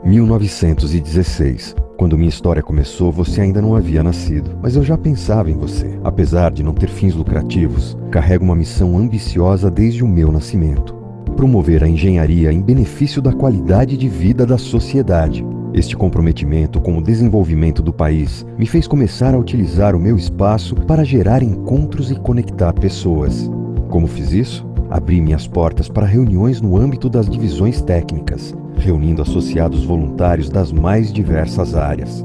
1916. Quando minha história começou, você ainda não havia nascido, mas eu já pensava em você. Apesar de não ter fins lucrativos, carrego uma missão ambiciosa desde o meu nascimento: promover a engenharia em benefício da qualidade de vida da sociedade. Este comprometimento com o desenvolvimento do país me fez começar a utilizar o meu espaço para gerar encontros e conectar pessoas. Como fiz isso? Abri minhas portas para reuniões no âmbito das divisões técnicas, reunindo associados voluntários das mais diversas áreas,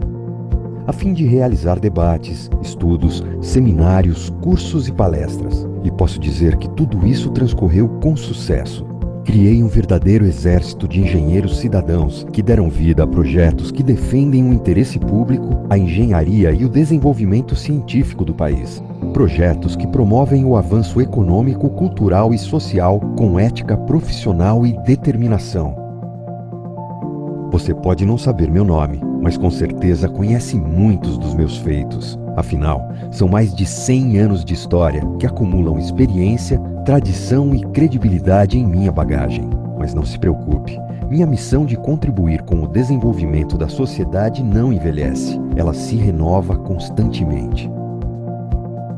a fim de realizar debates, estudos, seminários, cursos e palestras. E posso dizer que tudo isso transcorreu com sucesso. Criei um verdadeiro exército de engenheiros cidadãos que deram vida a projetos que defendem o interesse público, a engenharia e o desenvolvimento científico do país. Projetos que promovem o avanço econômico, cultural e social com ética profissional e determinação. Você pode não saber meu nome, mas com certeza conhece muitos dos meus feitos. Afinal, são mais de 100 anos de história que acumulam experiência, tradição e credibilidade em minha bagagem. Mas não se preocupe, minha missão de contribuir com o desenvolvimento da sociedade não envelhece, ela se renova constantemente.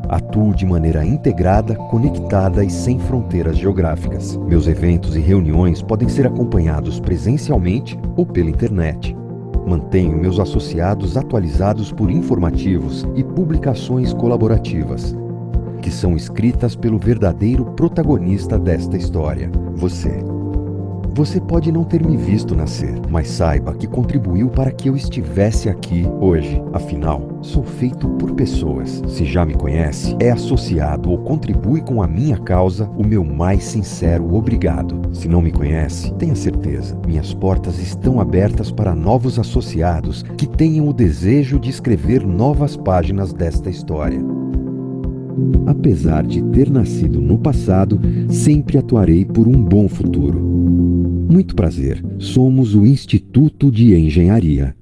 Atuo de maneira integrada, conectada e sem fronteiras geográficas. Meus eventos e reuniões podem ser acompanhados presencialmente ou pela internet. Mantenho meus associados atualizados por informativos e publicações colaborativas, que são escritas pelo verdadeiro protagonista desta história, você. Você pode não ter me visto nascer, mas saiba que contribuiu para que eu estivesse aqui hoje. Afinal, sou feito por pessoas. Se já me conhece, é associado ou contribui com a minha causa, o meu mais sincero obrigado. Se não me conhece, tenha certeza, minhas portas estão abertas para novos associados que tenham o desejo de escrever novas páginas desta história. Apesar de ter nascido no passado, sempre atuarei por um bom futuro. Muito prazer, somos o Instituto de Engenharia.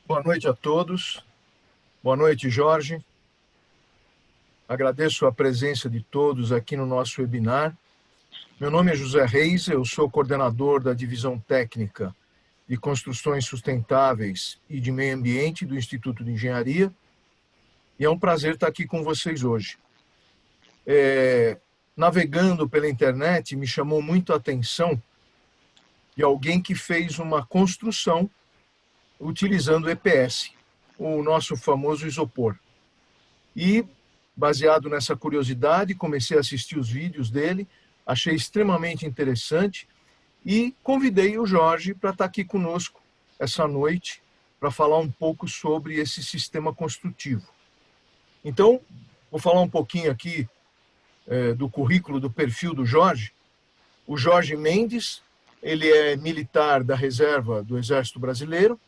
Boa noite a todos. Boa noite, Jorge. Agradeço a presença de todos aqui no nosso webinar. Meu nome é José Reis, eu sou coordenador da Divisão Técnica de Construções Sustentáveis e de Meio Ambiente do Instituto de Engenharia, e é um prazer estar aqui com vocês hoje. Navegando pela internet, me chamou muito a atenção de alguém que fez uma construção utilizando EPS, o nosso famoso isopor. E, baseado nessa curiosidade, comecei a assistir os vídeos dele, achei extremamente interessante e convidei o Jorge para estar aqui conosco essa noite para falar um pouco sobre esse sistema construtivo. Então, vou falar um pouquinho aqui do currículo, do perfil do Jorge. O Jorge Mendes, ele é militar da reserva do Exército Brasileiro,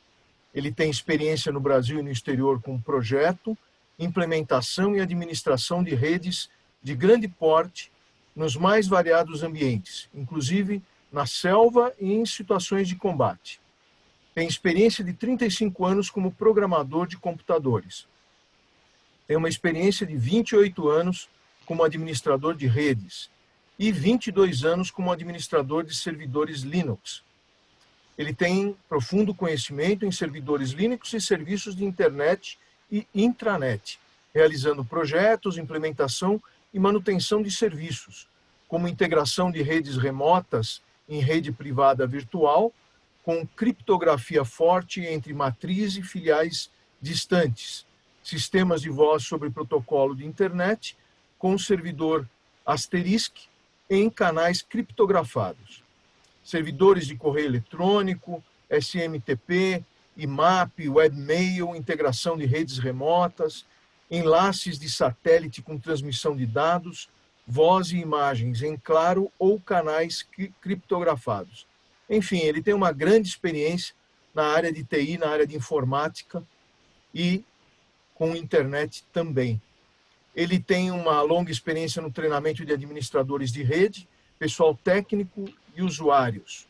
ele tem experiência no Brasil e no exterior com projeto, implementação e administração de redes de grande porte nos mais variados ambientes, inclusive na selva e em situações de combate. Tem experiência de 35 anos como programador de computadores. Tem uma experiência de 28 anos como administrador de redes e 22 anos como administrador de servidores Linux. Ele tem profundo conhecimento em servidores Linux e serviços de internet e intranet, realizando projetos, implementação e manutenção de serviços, como integração de redes remotas em rede privada virtual, com criptografia forte entre matriz e filiais distantes, sistemas de voz sobre protocolo de internet, com servidor Asterisk em canais criptografados. Servidores de correio eletrônico, SMTP, IMAP, webmail, integração de redes remotas, enlaces de satélite com transmissão de dados, voz e imagens em claro ou canais criptografados. Enfim, ele tem uma grande experiência na área de TI, na área de informática e com internet também. Ele tem uma longa experiência no treinamento de administradores de rede, pessoal técnico e usuários.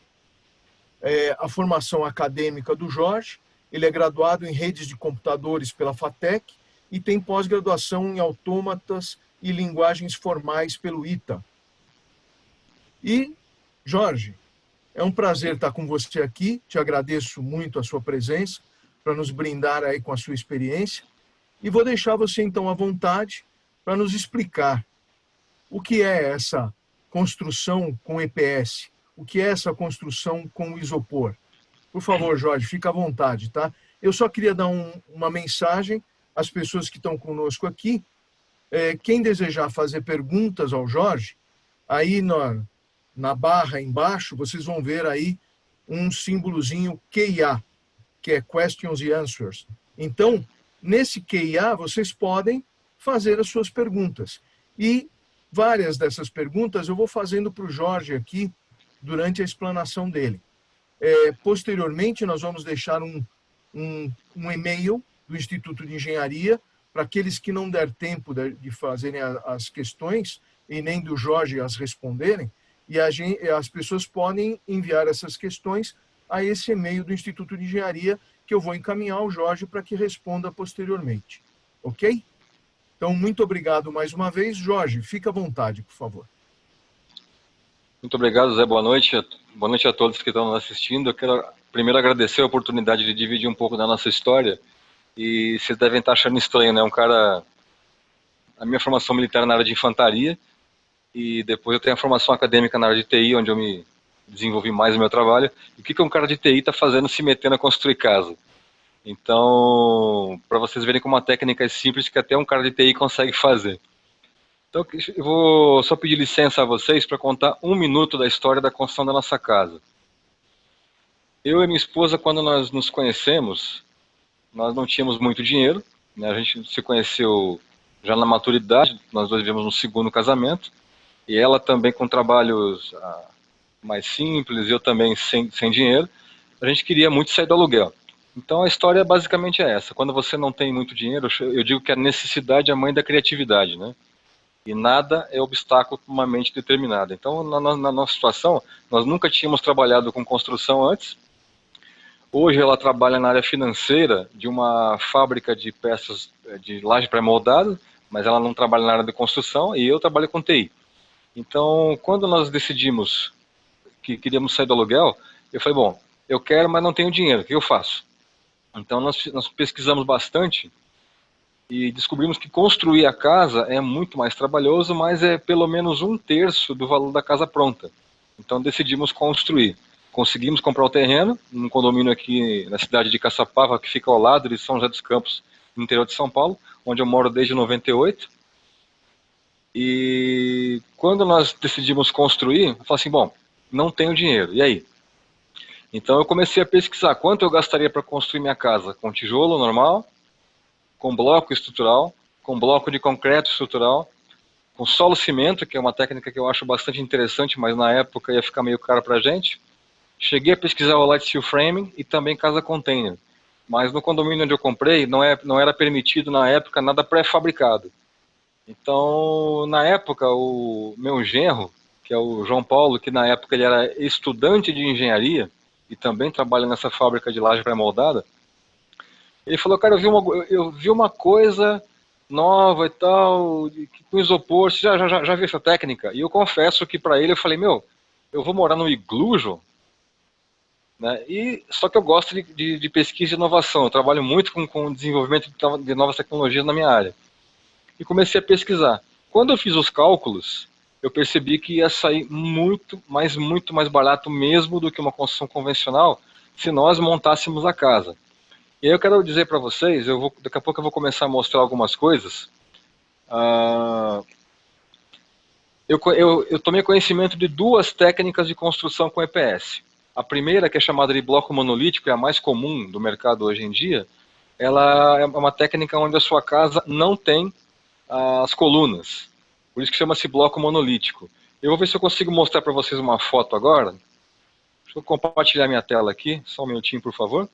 A formação acadêmica do Jorge, ele é graduado em redes de computadores pela FATEC e tem pós-graduação em autômatas e linguagens formais pelo ITA. E, Jorge, é um prazer estar com você aqui, te agradeço muito a sua presença, para nos brindar aí com a sua experiência, e vou deixar você então à vontade para nos explicar o que é essa construção com EPS, o que é essa construção com isopor. Por favor, Jorge, fica à vontade, tá? Eu só queria dar uma mensagem às pessoas que estão conosco aqui. Quem desejar fazer perguntas ao Jorge, aí na barra embaixo, vocês vão ver aí um símbolozinho QIA, que é Questions and Answers. Então, nesse QIA, vocês podem fazer as suas perguntas. E várias dessas perguntas eu vou fazendo para o Jorge aqui durante a explanação dele. Posteriormente, nós vamos deixar um e-mail do Instituto de Engenharia para aqueles que não der tempo de fazerem as questões e nem do Jorge as responderem, e as pessoas podem enviar essas questões a esse e-mail do Instituto de Engenharia, que eu vou encaminhar ao Jorge para que responda posteriormente. Ok? Então, muito obrigado mais uma vez. Jorge, fica à vontade, por favor. Muito obrigado, Zé. Boa noite. Boa noite a todos que estão nos assistindo. Eu quero primeiro agradecer a oportunidade de dividir um pouco da nossa história. E vocês devem estar achando estranho, né? A minha formação militar é na área de infantaria, e depois eu tenho a formação acadêmica na área de TI, onde eu me desenvolvi mais o meu trabalho. E o que um cara de TI está fazendo se metendo a construir casa? Então, para vocês verem como uma técnica é simples, que até um cara de TI consegue fazer. Então, eu vou só pedir licença a vocês para contar 1 minuto da história da construção da nossa casa. Eu e minha esposa, quando nós nos conhecemos, nós não tínhamos muito dinheiro, né? A gente se conheceu já na maturidade, nós dois vivemos no segundo casamento, e ela também com trabalhos mais simples, e eu também sem dinheiro. A gente queria muito sair do aluguel. Então a história basicamente é essa: quando você não tem muito dinheiro, eu digo que a necessidade é a mãe da criatividade, né? E nada é obstáculo para uma mente determinada. Então, na nossa situação, nós nunca tínhamos trabalhado com construção antes. Hoje ela trabalha na área financeira de uma fábrica de peças de laje pré-moldada, mas ela não trabalha na área de construção, e eu trabalho com TI. Então, quando nós decidimos que queríamos sair do aluguel, eu falei, bom, eu quero, mas não tenho dinheiro, o que eu faço? Então, nós pesquisamos bastante e descobrimos que construir a casa é muito mais trabalhoso, mas é pelo menos 1/3 do valor da casa pronta. Então decidimos construir. Conseguimos comprar o terreno, num condomínio aqui na cidade de Caçapava, que fica ao lado de São José dos Campos, no interior de São Paulo, onde eu moro desde 98. E quando nós decidimos construir, eu falei assim, bom, não tenho dinheiro, e aí? Então eu comecei a pesquisar quanto eu gastaria para construir minha casa, com tijolo normal, com bloco estrutural, com bloco de concreto estrutural, com solo cimento, que é uma técnica que eu acho bastante interessante, mas na época ia ficar meio caro para a gente. Cheguei a pesquisar o light steel framing e também casa container, mas no condomínio onde eu comprei não era permitido na época nada pré-fabricado. Então, na época, o meu genro, que é o João Paulo, que na época ele era estudante de engenharia e também trabalha nessa fábrica de laje pré-moldada, ele falou, cara, eu vi uma coisa nova e tal, com isopor, você já viu essa técnica? E eu confesso que para ele eu falei, meu, eu vou morar no iglu, João? Né? Só que eu gosto de pesquisa e inovação, eu trabalho muito com o desenvolvimento de novas tecnologias na minha área. E comecei a pesquisar. Quando eu fiz os cálculos, eu percebi que ia sair muito mais barato mesmo do que uma construção convencional se nós montássemos a casa. E aí eu quero dizer para vocês, daqui a pouco eu vou começar a mostrar algumas coisas. Eu tomei conhecimento de 2 técnicas de construção com EPS. A primeira, que é chamada de bloco monolítico, é a mais comum do mercado hoje em dia, ela é uma técnica onde a sua casa não tem as colunas. Por isso que chama-se bloco monolítico. Eu vou ver se eu consigo mostrar para vocês uma foto agora. Deixa eu compartilhar minha tela aqui, só um minutinho, por favor.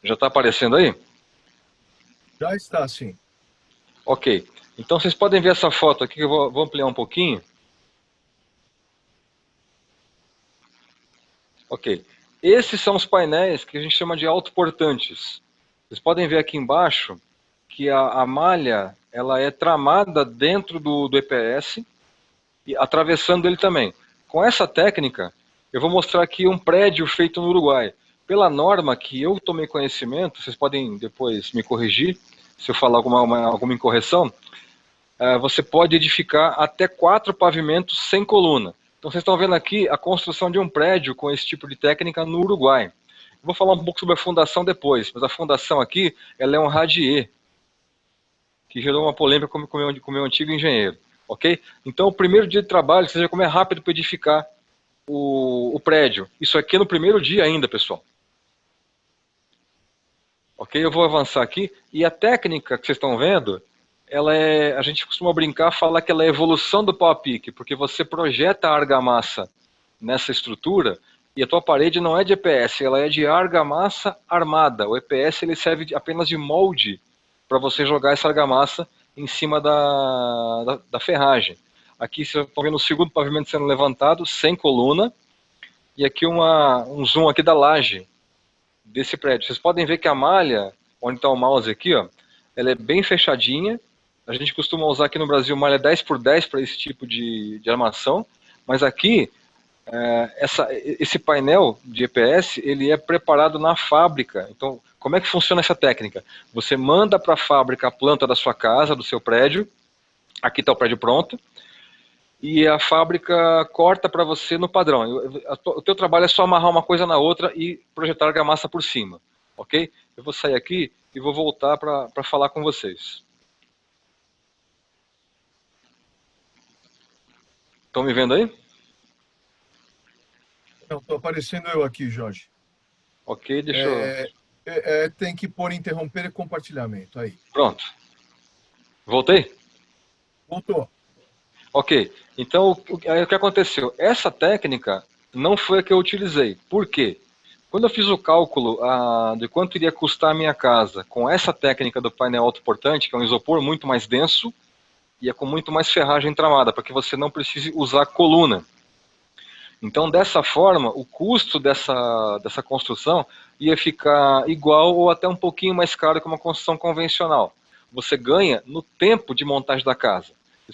Já está aparecendo aí? Já está, sim. Ok. Então vocês podem ver essa foto aqui, que eu vou ampliar um pouquinho. Ok. Esses são os painéis que a gente chama de autoportantes. Vocês podem ver aqui embaixo que a malha ela é tramada dentro do EPS e atravessando ele também. Com essa técnica, eu vou mostrar aqui um prédio feito no Uruguai. Pela norma que eu tomei conhecimento, vocês podem depois me corrigir, se eu falar alguma incorreção, você pode edificar até 4 pavimentos sem coluna. Então vocês estão vendo aqui a construção de um prédio com esse tipo de técnica no Uruguai. Vou falar um pouco sobre a fundação depois, mas a fundação aqui ela é um radier, que gerou uma polêmica com o meu antigo engenheiro. Ok? Então o primeiro dia de trabalho, você já como é rápido para edificar o prédio. Isso aqui é no primeiro dia ainda, pessoal. Ok? Eu vou avançar aqui. E a técnica que vocês estão vendo, a gente costuma brincar, falar que ela é a evolução do pau a pique, porque você projeta a argamassa nessa estrutura e a tua parede não é de EPS, ela é de argamassa armada. O EPS ele serve apenas de molde para você jogar essa argamassa em cima da ferragem. Aqui vocês estão vendo o segundo pavimento sendo levantado, sem coluna, e aqui um zoom aqui da laje desse prédio. Vocês podem ver que a malha, onde está o mouse aqui, ó, ela é bem fechadinha. A gente costuma usar aqui no Brasil malha 10x10 para esse tipo de armação, mas aqui esse painel de EPS ele é preparado na fábrica. Então, como é que funciona essa técnica? Você manda para a fábrica a planta da sua casa, do seu prédio. Aqui está o prédio pronto. E a fábrica corta para você no padrão. O teu trabalho é só amarrar uma coisa na outra e projetar argamassa por cima. Ok? Eu vou sair aqui e vou voltar para falar com vocês. Estão me vendo aí? Não, estou aparecendo eu aqui, Jorge. Ok, deixa eu... Tem que pôr interromper e compartilhamento, aí. Pronto. Voltei? Voltou. Ok, então o que aconteceu? Essa técnica não foi a que eu utilizei. Por quê? Quando eu fiz o cálculo de quanto iria custar a minha casa com essa técnica do painel autoportante, que é um isopor muito mais denso e é com muito mais ferragem tramada, para que você não precise usar coluna. Então, dessa forma, o custo dessa construção ia ficar igual ou até um pouquinho mais caro que uma construção convencional. Você ganha no tempo de montagem da casa.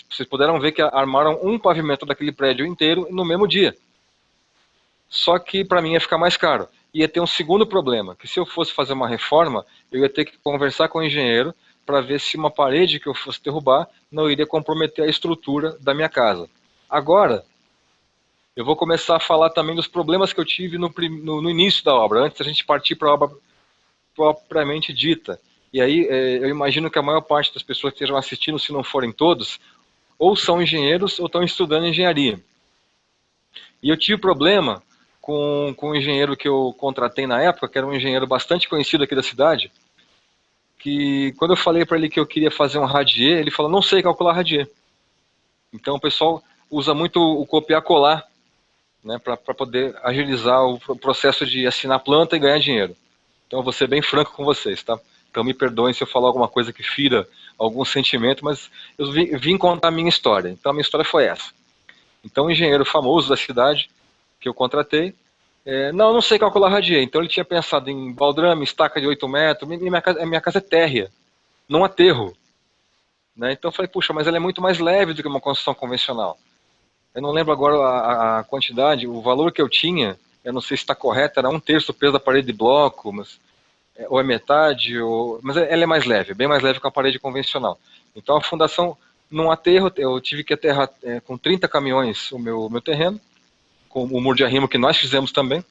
Vocês puderam ver que armaram um pavimento daquele prédio inteiro no mesmo dia. Só que para mim ia ficar mais caro. Ia ter um segundo problema, que se eu fosse fazer uma reforma, eu ia ter que conversar com o engenheiro para ver se uma parede que eu fosse derrubar não iria comprometer a estrutura da minha casa. Agora, eu vou começar a falar também dos problemas que eu tive no início da obra, antes da gente partir para a obra propriamente dita. E aí eu imagino que a maior parte das pessoas que estejam assistindo, se não forem todos, ou são engenheiros ou estão estudando engenharia. E eu tive problema com o engenheiro que eu contratei na época, que era um engenheiro bastante conhecido aqui da cidade, que quando eu falei para ele que eu queria fazer um radier, ele falou, não sei calcular radier. Então o pessoal usa muito o copiar-colar, né, para poder agilizar o processo de assinar planta e ganhar dinheiro. Então eu vou ser bem franco com vocês, tá? Então me perdoem se eu falar alguma coisa que fira algum sentimento, mas eu vim contar a minha história. Então a minha história foi essa. Então um engenheiro famoso da cidade, que eu contratei, não sei calcular radier. Então ele tinha pensado em baldrame, estaca de 8 metros, minha casa é térrea, não aterro. Né? Então eu falei, puxa, mas ela é muito mais leve do que uma construção convencional. Eu não lembro agora a quantidade, o valor que eu tinha, eu não sei se está correto, era 1/3 do peso da parede de bloco, ou é metade, mas ela é mais leve, bem mais leve que a parede convencional. Então a fundação, num aterro, eu tive que aterrar com 30 caminhões o meu terreno, com o muro de arrimo que nós fizemos também.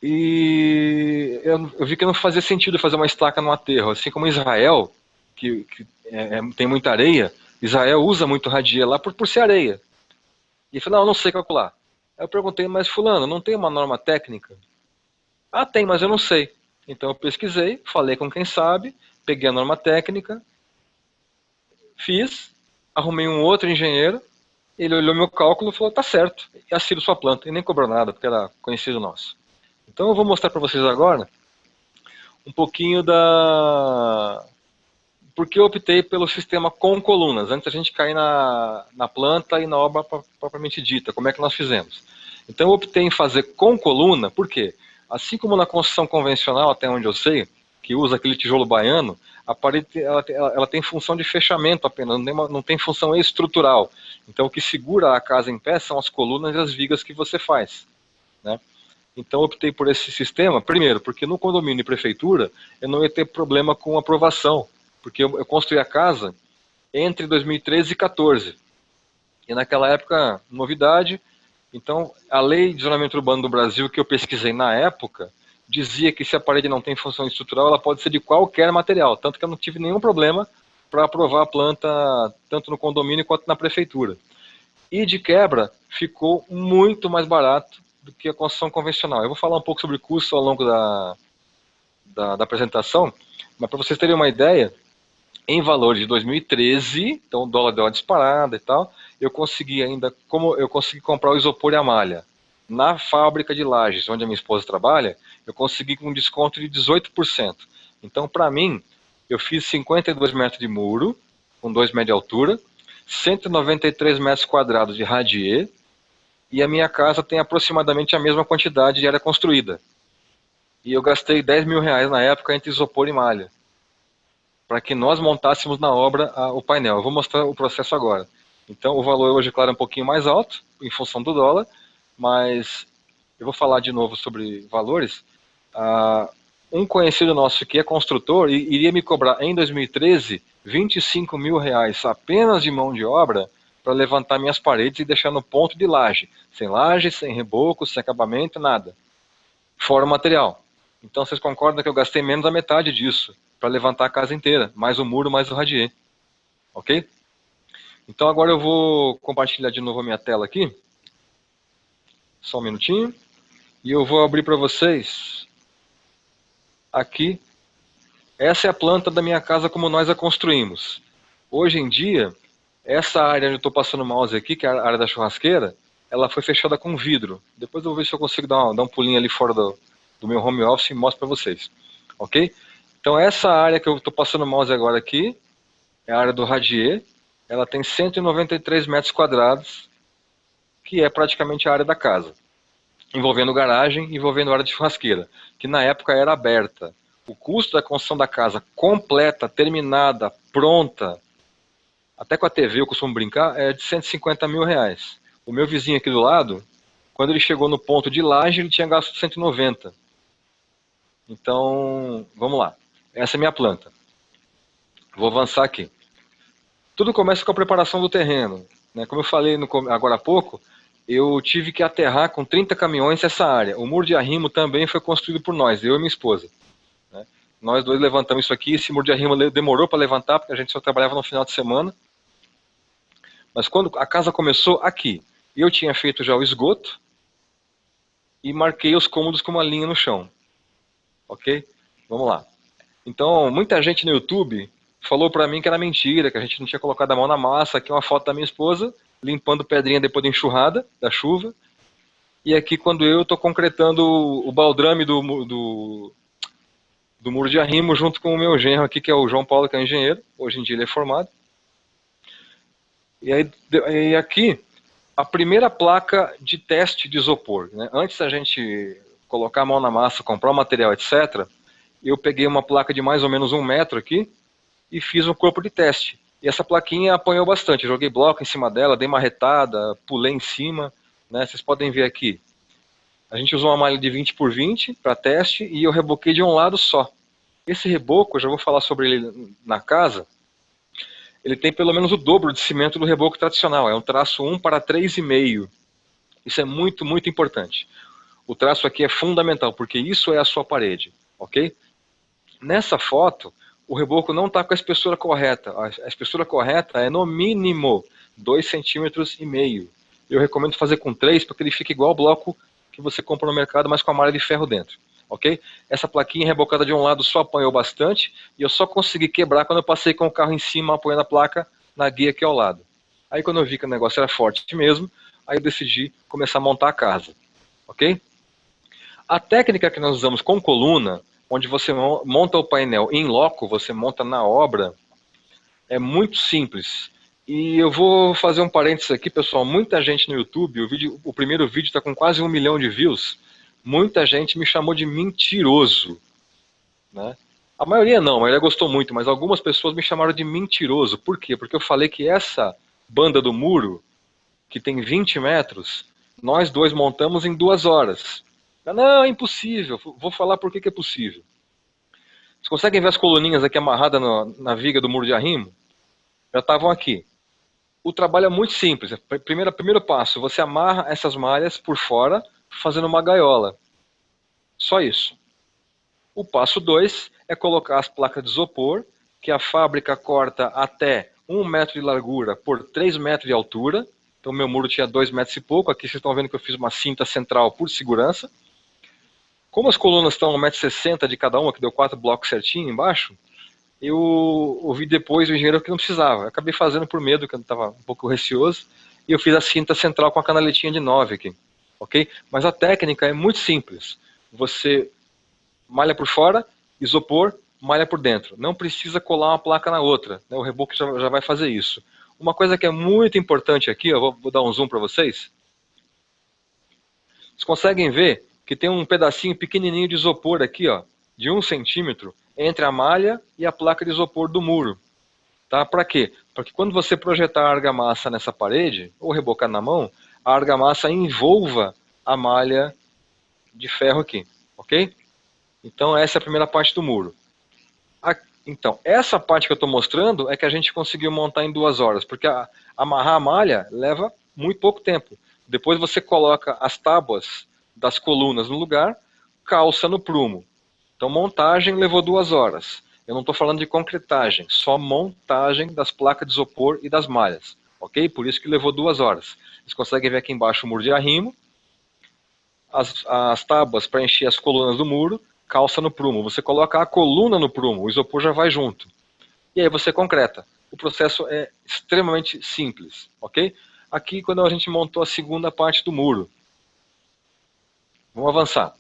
E eu vi que não fazia sentido fazer uma estaca no aterro, assim como Israel, que tem muita areia, Israel usa muito radier lá por ser areia. E eu falei, não sei calcular. Aí eu perguntei, mas fulano, não tem uma norma técnica? Ah, tem, mas eu não sei. Então eu pesquisei, falei com quem sabe, peguei a norma técnica, fiz, arrumei um outro engenheiro, ele olhou meu cálculo e falou, tá certo, e assino sua planta, e nem cobrou nada, porque era conhecido nosso. Então eu vou mostrar para vocês agora um pouquinho porque eu optei pelo sistema com colunas, antes a gente cair na planta e na obra propriamente dita, como é que nós fizemos. Então eu optei em fazer com coluna, por quê? Assim como na construção convencional, até onde eu sei, que usa aquele tijolo baiano, a parede ela tem função de fechamento apenas, não tem função estrutural. Então o que segura a casa em pé são as colunas e as vigas que você faz, né? Então eu optei por esse sistema, primeiro, porque no condomínio e prefeitura eu não ia ter problema com aprovação, porque eu construí a casa entre 2013 e 2014. E naquela época, novidade, então a lei de zoneamento urbano do Brasil que eu pesquisei na época, dizia que se a parede não tem função estrutural, ela pode ser de qualquer material, tanto que eu não tive nenhum problema para aprovar a planta, tanto no condomínio quanto na prefeitura. E de quebra, ficou muito mais barato do que a construção convencional. Eu vou falar um pouco sobre custo ao longo da apresentação, mas para vocês terem uma ideia, em valor de 2013, então o dólar deu uma disparada e tal, eu consegui ainda, como eu consegui comprar o isopor e a malha na fábrica de Lages, onde a minha esposa trabalha, eu consegui com um desconto de 18%. Então, para mim, eu fiz 52 metros de muro, com 2 metros de altura, 193 metros quadrados de radier, e a minha casa tem aproximadamente a mesma quantidade de área construída. E eu gastei 10 mil reais na época entre isopor e malha, para que nós montássemos na obra o painel. Eu vou mostrar o processo agora. Então, o valor hoje, claro, é um pouquinho mais alto, em função do dólar, mas eu vou falar de novo sobre valores. Um conhecido nosso que é construtor iria me cobrar em 2013 25 mil reais apenas de mão de obra para levantar minhas paredes e deixar no ponto de laje. Sem laje, sem reboco, sem acabamento, nada. Fora o material. Então vocês concordam que eu gastei menos da metade disso para levantar a casa inteira, mais o muro, mais o radier. Ok? Então agora eu vou compartilhar de novo a minha tela aqui. Só um minutinho. E eu vou abrir para vocês aqui. Essa é a planta da minha casa como nós a construímos. Hoje em dia, essa área onde eu estou passando o mouse aqui, que é a área da churrasqueira, ela foi fechada com vidro. Depois eu vou ver se eu consigo dar um pulinho ali fora do meu home office e mostro para vocês. Ok? Então essa área que eu estou passando o mouse agora aqui, é a área do radier. Ela tem 193 metros quadrados, que é praticamente a área da casa. Envolvendo garagem, envolvendo área de churrasqueira, que na época era aberta. O custo da construção da casa completa, terminada, pronta, até com a TV eu costumo brincar, é de 150 mil reais. O meu vizinho aqui do lado, quando ele chegou no ponto de laje, ele tinha gasto 190. Então, vamos lá. Essa é a minha planta. Vou avançar aqui. Tudo começa com a preparação do terreno, né? Como eu falei agora há pouco, eu tive que aterrar com 30 caminhões essa área. O muro de arrimo também foi construído por nós, eu e minha esposa. Né? Nós dois levantamos isso aqui, esse muro de arrimo demorou para levantar, porque a gente só trabalhava no final de semana. Mas quando a casa começou aqui, eu tinha feito já o esgoto e marquei os cômodos com uma linha no chão. Ok? Vamos lá. Então, muita gente no YouTube falou para mim que era mentira, que a gente não tinha colocado a mão na massa. Aqui uma foto da minha esposa, limpando pedrinha depois da enxurrada, da chuva. E aqui quando eu estou concretando o baldrame do muro de arrimo junto com o meu genro aqui, que é o João Paulo, que é engenheiro. Hoje em dia ele é formado. E aqui, a primeira placa de teste de isopor. Né? Antes da gente colocar a mão na massa, comprar o material, etc., eu peguei uma placa de mais ou menos 1 metro aqui e fiz um corpo de teste. E essa plaquinha apanhou bastante. Eu joguei bloco em cima dela, dei uma retada, pulei em cima. Né? Vocês podem ver aqui. A gente usou uma malha de 20 por 20 para teste e eu reboquei de um lado só. Esse reboco, eu já vou falar sobre ele na casa, ele tem pelo menos o dobro de cimento do reboco tradicional. É um traço 1:3,5. Isso é muito, muito importante. O traço aqui é fundamental, porque isso é a sua parede. Ok? Nessa foto, o reboco não está com a espessura correta. A espessura correta é no mínimo 2,5 cm. Eu recomendo fazer com 3, porque ele fica igual ao bloco que você compra no mercado, mas com a malha de ferro dentro. Ok? Essa plaquinha rebocada de um lado só apanhou bastante, e eu só consegui quebrar quando eu passei com o carro em cima, apoiando a placa na guia aqui ao lado. Aí quando eu vi que o negócio era forte mesmo, aí eu decidi começar a montar a casa. Ok? A técnica que nós usamos com coluna, onde você monta o painel em loco, você monta na obra, é muito simples. E eu vou fazer um parênteses aqui, pessoal. Muita gente no YouTube, o primeiro vídeo está com quase 1 milhão de views. Muita gente me chamou de mentiroso, né? A maioria não, a maioria gostou muito, mas algumas pessoas me chamaram de mentiroso. Por quê? Porque eu falei que essa banda do muro, que tem 20 metros, nós dois montamos em 2 horas. Não, é impossível. Vou falar por que é possível. Vocês conseguem ver as coluninhas aqui amarradas na viga do muro de arrimo? Já estavam aqui. O trabalho é muito simples. Primeiro passo, você amarra essas malhas por fora, fazendo uma gaiola. Só isso. O passo 2 é colocar as placas de isopor, que a fábrica corta até 1 metro de largura por 3 metros de altura. Então meu muro tinha 2 metros e pouco. Aqui vocês estão vendo que eu fiz uma cinta central por segurança. Como as colunas estão a 1,60 m de cada uma, que deu 4 blocos certinho embaixo, eu ouvi depois do engenheiro que não precisava. Eu acabei fazendo por medo, que eu estava um pouco receoso, e eu fiz a cinta central com a canaletinha de 9 aqui. Ok? Mas a técnica é muito simples. Você malha por fora, isopor, malha por dentro. Não precisa colar uma placa na outra, né? O reboco já vai fazer isso. Uma coisa que é muito importante aqui, ó, vou dar um zoom para vocês. Vocês conseguem ver que tem um pedacinho pequenininho de isopor aqui, ó, de 1 centímetro, entre a malha e a placa de isopor do muro. Tá? Para quê? Para que quando você projetar a argamassa nessa parede, ou rebocar na mão, a argamassa envolva a malha de ferro aqui, ok? Então essa é a primeira parte do muro. Então, essa parte que eu estou mostrando é que a gente conseguiu montar em 2 horas, porque amarrar a malha leva muito pouco tempo. Depois você coloca as tábuas das colunas no lugar, calça no prumo. Então montagem levou 2 horas. Eu não estou falando de concretagem, só montagem das placas de isopor e das malhas. Ok? Por isso que levou 2 horas. Vocês conseguem ver aqui embaixo o muro de arrimo, as tábuas para encher as colunas do muro, calça no prumo. Você coloca a coluna no prumo, o isopor já vai junto. E aí você concreta. O processo é extremamente simples, ok? Aqui quando a gente montou a segunda parte do muro. Vamos avançar.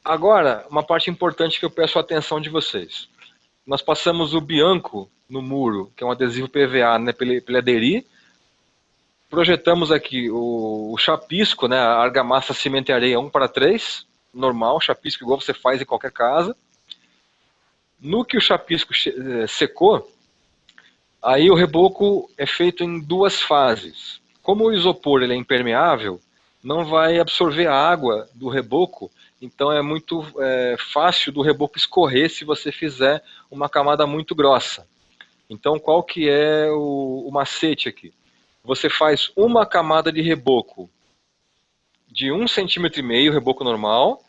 Agora, uma parte importante que eu peço a atenção de vocês. Nós passamos o bianco no muro, que é um adesivo PVA, né, para ele aderir. Projetamos aqui o chapisco, né, a argamassa, cimento e areia 1:3, normal, chapisco igual você faz em qualquer casa. No que o chapisco secou, aí o reboco é feito em 2 fases. Como o isopor ele é impermeável, não vai absorver a água do reboco, então é muito fácil do reboco escorrer se você fizer uma camada muito grossa. Então qual que é o macete aqui? Você faz uma camada de reboco de 1,5 cm, reboco normal,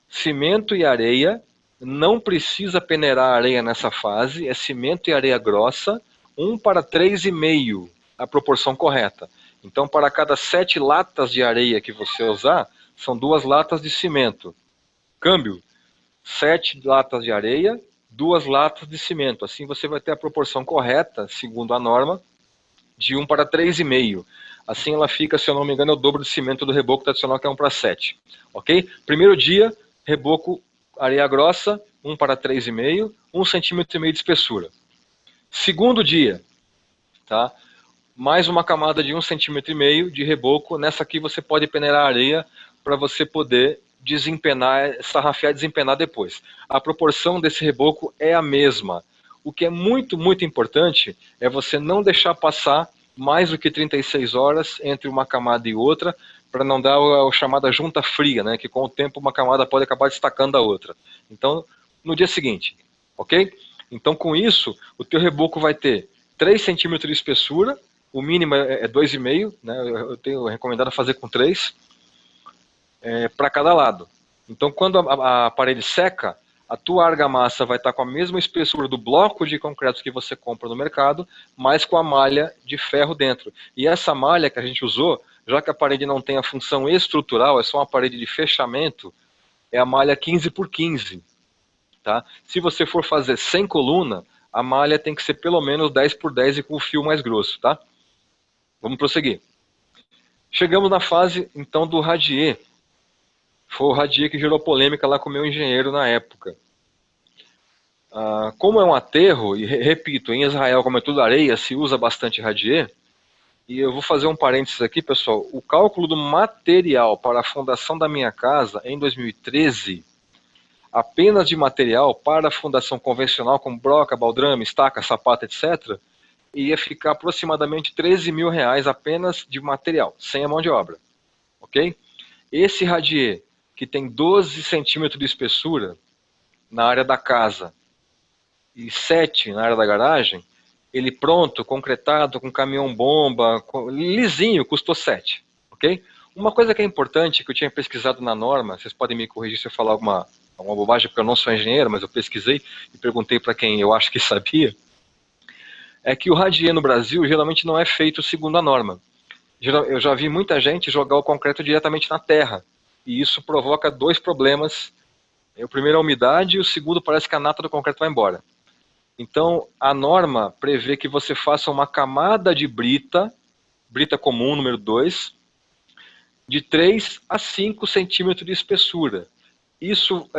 cimento e areia, não precisa peneirar a areia nessa fase, é cimento e areia grossa, 1:3,5, a proporção correta. Então, para cada 7 latas de areia que você usar, são 2 latas de cimento. Câmbio, 7 latas de areia, 2 latas de cimento. Assim você vai ter a proporção correta, segundo a norma, de 1:3,5. Assim ela fica, se eu não me engano, é o dobro de cimento do reboco tradicional, que é 1:7. Ok? Primeiro dia, reboco, areia grossa, 1:3,5, 1,5 cm de espessura. Segundo dia, tá? Mais uma camada de 1,5 cm de reboco. Nessa aqui você pode peneirar a areia para você poder desempenar, sarrafear e desempenar depois. A proporção desse reboco é a mesma. O que é muito, muito importante é você não deixar passar mais do que 36 horas entre uma camada e outra, para não dar a chamada junta fria, né? Que com o tempo uma camada pode acabar destacando da outra. Então, no dia seguinte, ok? Então, com isso, o teu reboco vai ter 3 centímetros de espessura, o mínimo é 2,5, né? Eu tenho recomendado fazer com 3, para cada lado. Então, quando a parede seca, a tua argamassa vai estar com a mesma espessura do bloco de concreto que você compra no mercado, mas com a malha de ferro dentro. E essa malha que a gente usou, já que a parede não tem a função estrutural, é só uma parede de fechamento, é a malha 15x15. Tá? Se você for fazer sem coluna, a malha tem que ser pelo menos 10x10 e com o fio mais grosso. Tá? Vamos prosseguir. Chegamos na fase, então, do radier. Foi o radier que gerou polêmica lá com o meu engenheiro na época. Como é um aterro, e repito, em Israel, como é tudo areia, se usa bastante radier, e eu vou fazer um parênteses aqui, pessoal, o cálculo do material para a fundação da minha casa em 2013, apenas de material para a fundação convencional, como broca, baldrame, estaca, sapato, etc., ia ficar aproximadamente 13 mil reais apenas de material, sem a mão de obra, ok? Esse radier, que tem 12 centímetros de espessura na área da casa e 7 na área da garagem, ele pronto, concretado, com caminhão-bomba, lisinho, custou 7, ok? Uma coisa que é importante, que eu tinha pesquisado na norma, vocês podem me corrigir se eu falar alguma bobagem, porque eu não sou engenheiro, mas eu pesquisei e perguntei para quem eu acho que sabia, é que o radier no Brasil geralmente não é feito segundo a norma. Eu já vi muita gente jogar o concreto diretamente na terra, e isso provoca 2 problemas. O primeiro é a umidade, e o segundo parece que a nata do concreto vai embora. Então, a norma prevê que você faça uma camada de brita comum, número 2, de 3 a 5 centímetros de espessura. Isso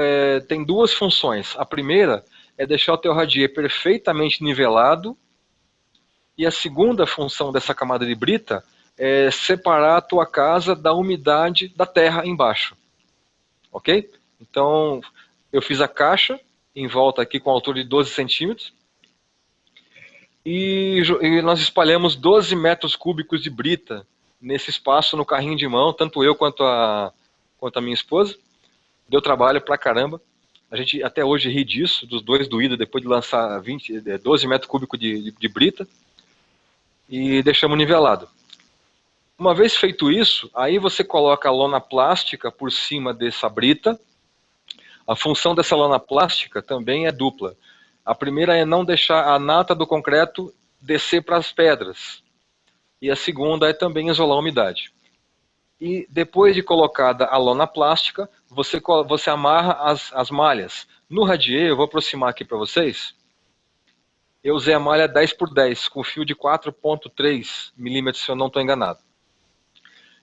tem 2 funções. A primeira é deixar o teu radier perfeitamente nivelado, e a segunda função dessa camada de brita é separar a tua casa da umidade da terra embaixo. Ok? Então, eu fiz a caixa em volta aqui com a altura de 12 centímetros e nós espalhamos 12 metros cúbicos de brita nesse espaço no carrinho de mão, tanto eu quanto a minha esposa. Deu trabalho pra caramba. A gente até hoje ri disso, dos 2 doídos, depois de lançar 12 metros cúbicos de brita. E deixamos nivelado. Uma vez feito isso, aí você coloca a lona plástica por cima dessa brita. A função dessa lona plástica também é dupla. A primeira é não deixar a nata do concreto descer para as pedras. E a segunda é também isolar a umidade. E depois de colocada a lona plástica, você amarra as malhas. No radier, eu vou aproximar aqui para vocês. Eu usei a malha 10x10, com fio de 4,3 milímetros, se eu não estou enganado.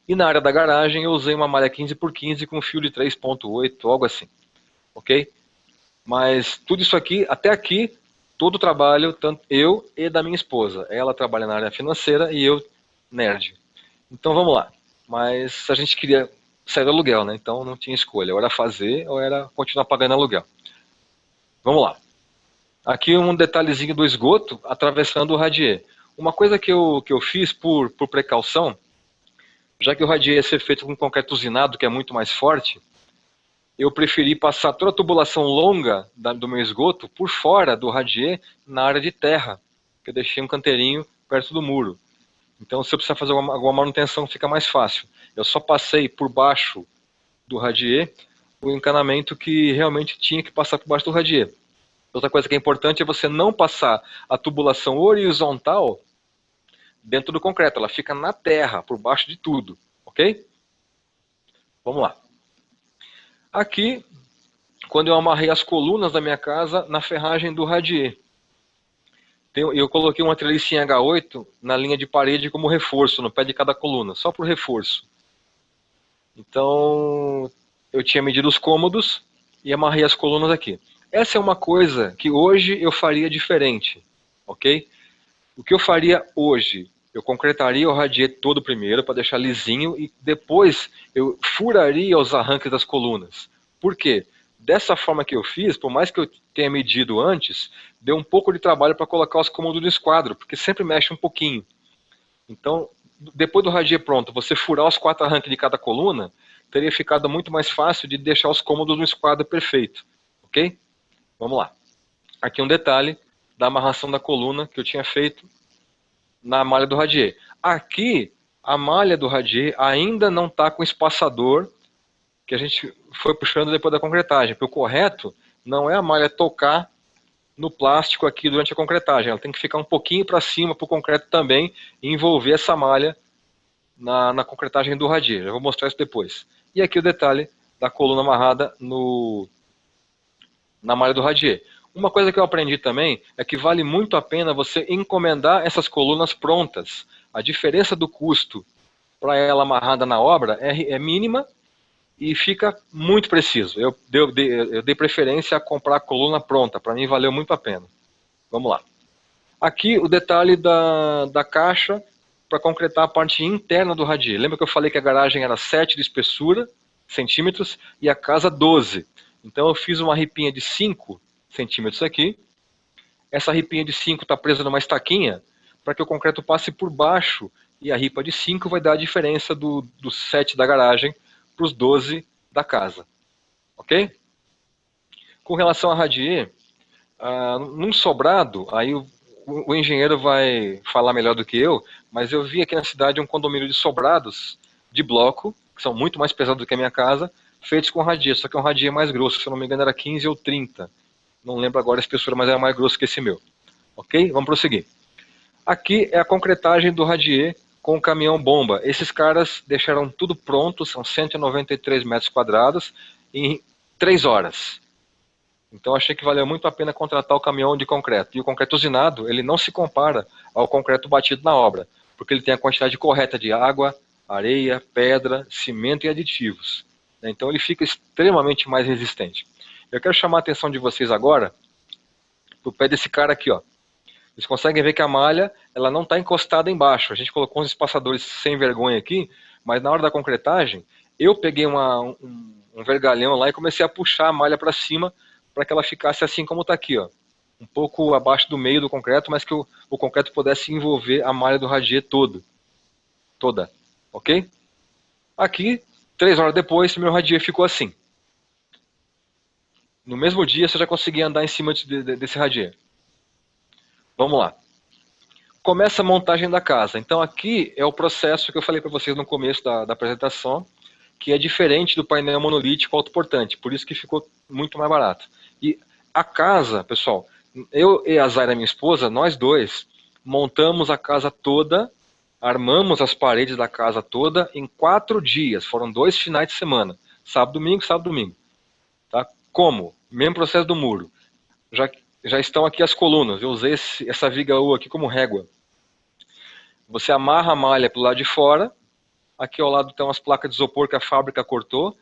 E na área da garagem, eu usei uma malha 15x15 com fio de 3,8, algo assim. Ok? Mas tudo isso aqui, até aqui, todo o trabalho, tanto eu e da minha esposa. Ela trabalha na área financeira e eu, nerd. Então vamos lá. Mas a gente queria sair do aluguel, né? Então não tinha escolha. Ou era fazer, ou era continuar pagando aluguel. Vamos lá. Aqui um detalhezinho do esgoto atravessando o radier. Uma coisa que eu fiz por precaução, já que o radier ia ser feito com concreto usinado, que é muito mais forte, eu preferi passar toda a tubulação longa do meu esgoto por fora do radier, na área de terra, que eu deixei um canteirinho perto do muro. Então, se eu precisar fazer alguma manutenção, fica mais fácil. Eu só passei por baixo do radier o encanamento que realmente tinha que passar por baixo do radier. Outra coisa que é importante é você não passar a tubulação horizontal dentro do concreto. Ela fica na terra, por baixo de tudo. Ok? Vamos lá. Aqui, quando eu amarrei as colunas da minha casa na ferragem do radier, eu coloquei uma treliça em H8 na linha de parede como reforço, no pé de cada coluna, só por reforço. Então, eu tinha medido os cômodos e amarrei as colunas aqui. Essa é uma coisa que hoje eu faria diferente, ok? O que eu faria hoje? Eu concretaria o radier todo primeiro para deixar lisinho e depois eu furaria os arranques das colunas. Por quê? Dessa forma que eu fiz, por mais que eu tenha medido antes, deu um pouco de trabalho para colocar os cômodos no esquadro, porque sempre mexe um pouquinho. Então, depois do radier pronto, você furar os 4 arranques de cada coluna, teria ficado muito mais fácil de deixar os cômodos no esquadro perfeito, ok? Vamos lá. Aqui um detalhe da amarração da coluna que eu tinha feito na malha do radier. Aqui, a malha do radier ainda não está com espaçador que a gente foi puxando depois da concretagem. Porque o correto não é a malha tocar no plástico aqui durante a concretagem. Ela tem que ficar um pouquinho para cima para o concreto também e envolver essa malha na concretagem do radier. Eu vou mostrar isso depois. E aqui o detalhe da coluna amarrada na malha do radier. Uma coisa que eu aprendi também é que vale muito a pena você encomendar essas colunas prontas. A diferença do custo para ela amarrada na obra é mínima e fica muito preciso. Eu dei preferência a comprar a coluna pronta, para mim valeu muito a pena. Vamos lá. Aqui o detalhe da caixa para concretar a parte interna do radier. Lembra que eu falei que a garagem era 7 de espessura, centímetros, e a casa 12. Então eu fiz uma ripinha de 5 centímetros aqui. Essa ripinha de 5 está presa numa estaquinha para que o concreto passe por baixo e a ripa de 5 vai dar a diferença do 7 da garagem para os 12 da casa. Ok? Com relação a radier, num sobrado, aí o engenheiro vai falar melhor do que eu, mas eu vi aqui na cidade um condomínio de sobrados de bloco, que são muito mais pesados do que a minha casa, feitos com radier, só que é um radier mais grosso, se eu não me engano era 15 ou 30. Não lembro agora a espessura, mas era mais grosso que esse meu. Ok? Vamos prosseguir. Aqui é a concretagem do radier com o caminhão bomba. Esses caras deixaram tudo pronto, são 193 metros quadrados, em 3 horas. Então achei que valeu muito a pena contratar o caminhão de concreto. E o concreto usinado, ele não se compara ao concreto batido na obra, porque ele tem a quantidade correta de água, areia, pedra, cimento e aditivos. Então ele fica extremamente mais resistente. Eu quero chamar a atenção de vocês agora para o pé desse cara aqui, ó. Vocês conseguem ver que a malha, ela não está encostada embaixo. A gente colocou uns espaçadores sem vergonha aqui, mas na hora da concretagem, eu peguei um vergalhão lá e comecei a puxar a malha para cima para que ela ficasse assim como está aqui, ó. Um pouco abaixo do meio do concreto, mas que o concreto pudesse envolver a malha do radier toda. Ok? Aqui, 3 horas depois, meu radier ficou assim. No mesmo dia, você já conseguia andar em cima desse radier. Vamos lá. Começa a montagem da casa. Então aqui é o processo que eu falei para vocês no começo da apresentação, que é diferente do painel monolítico autoportante, por isso que ficou muito mais barato. E a casa, pessoal, eu e a Zaira, minha esposa, nós dois, montamos a casa toda, armamos as paredes da casa toda em 4 dias, foram 2 finais de semana, sábado, domingo. Tá? Como? Mesmo processo do muro. Já estão aqui as colunas, eu usei essa viga U aqui como régua. Você amarra a malha para o lado de fora, aqui ao lado estão as placas de isopor que a fábrica cortou.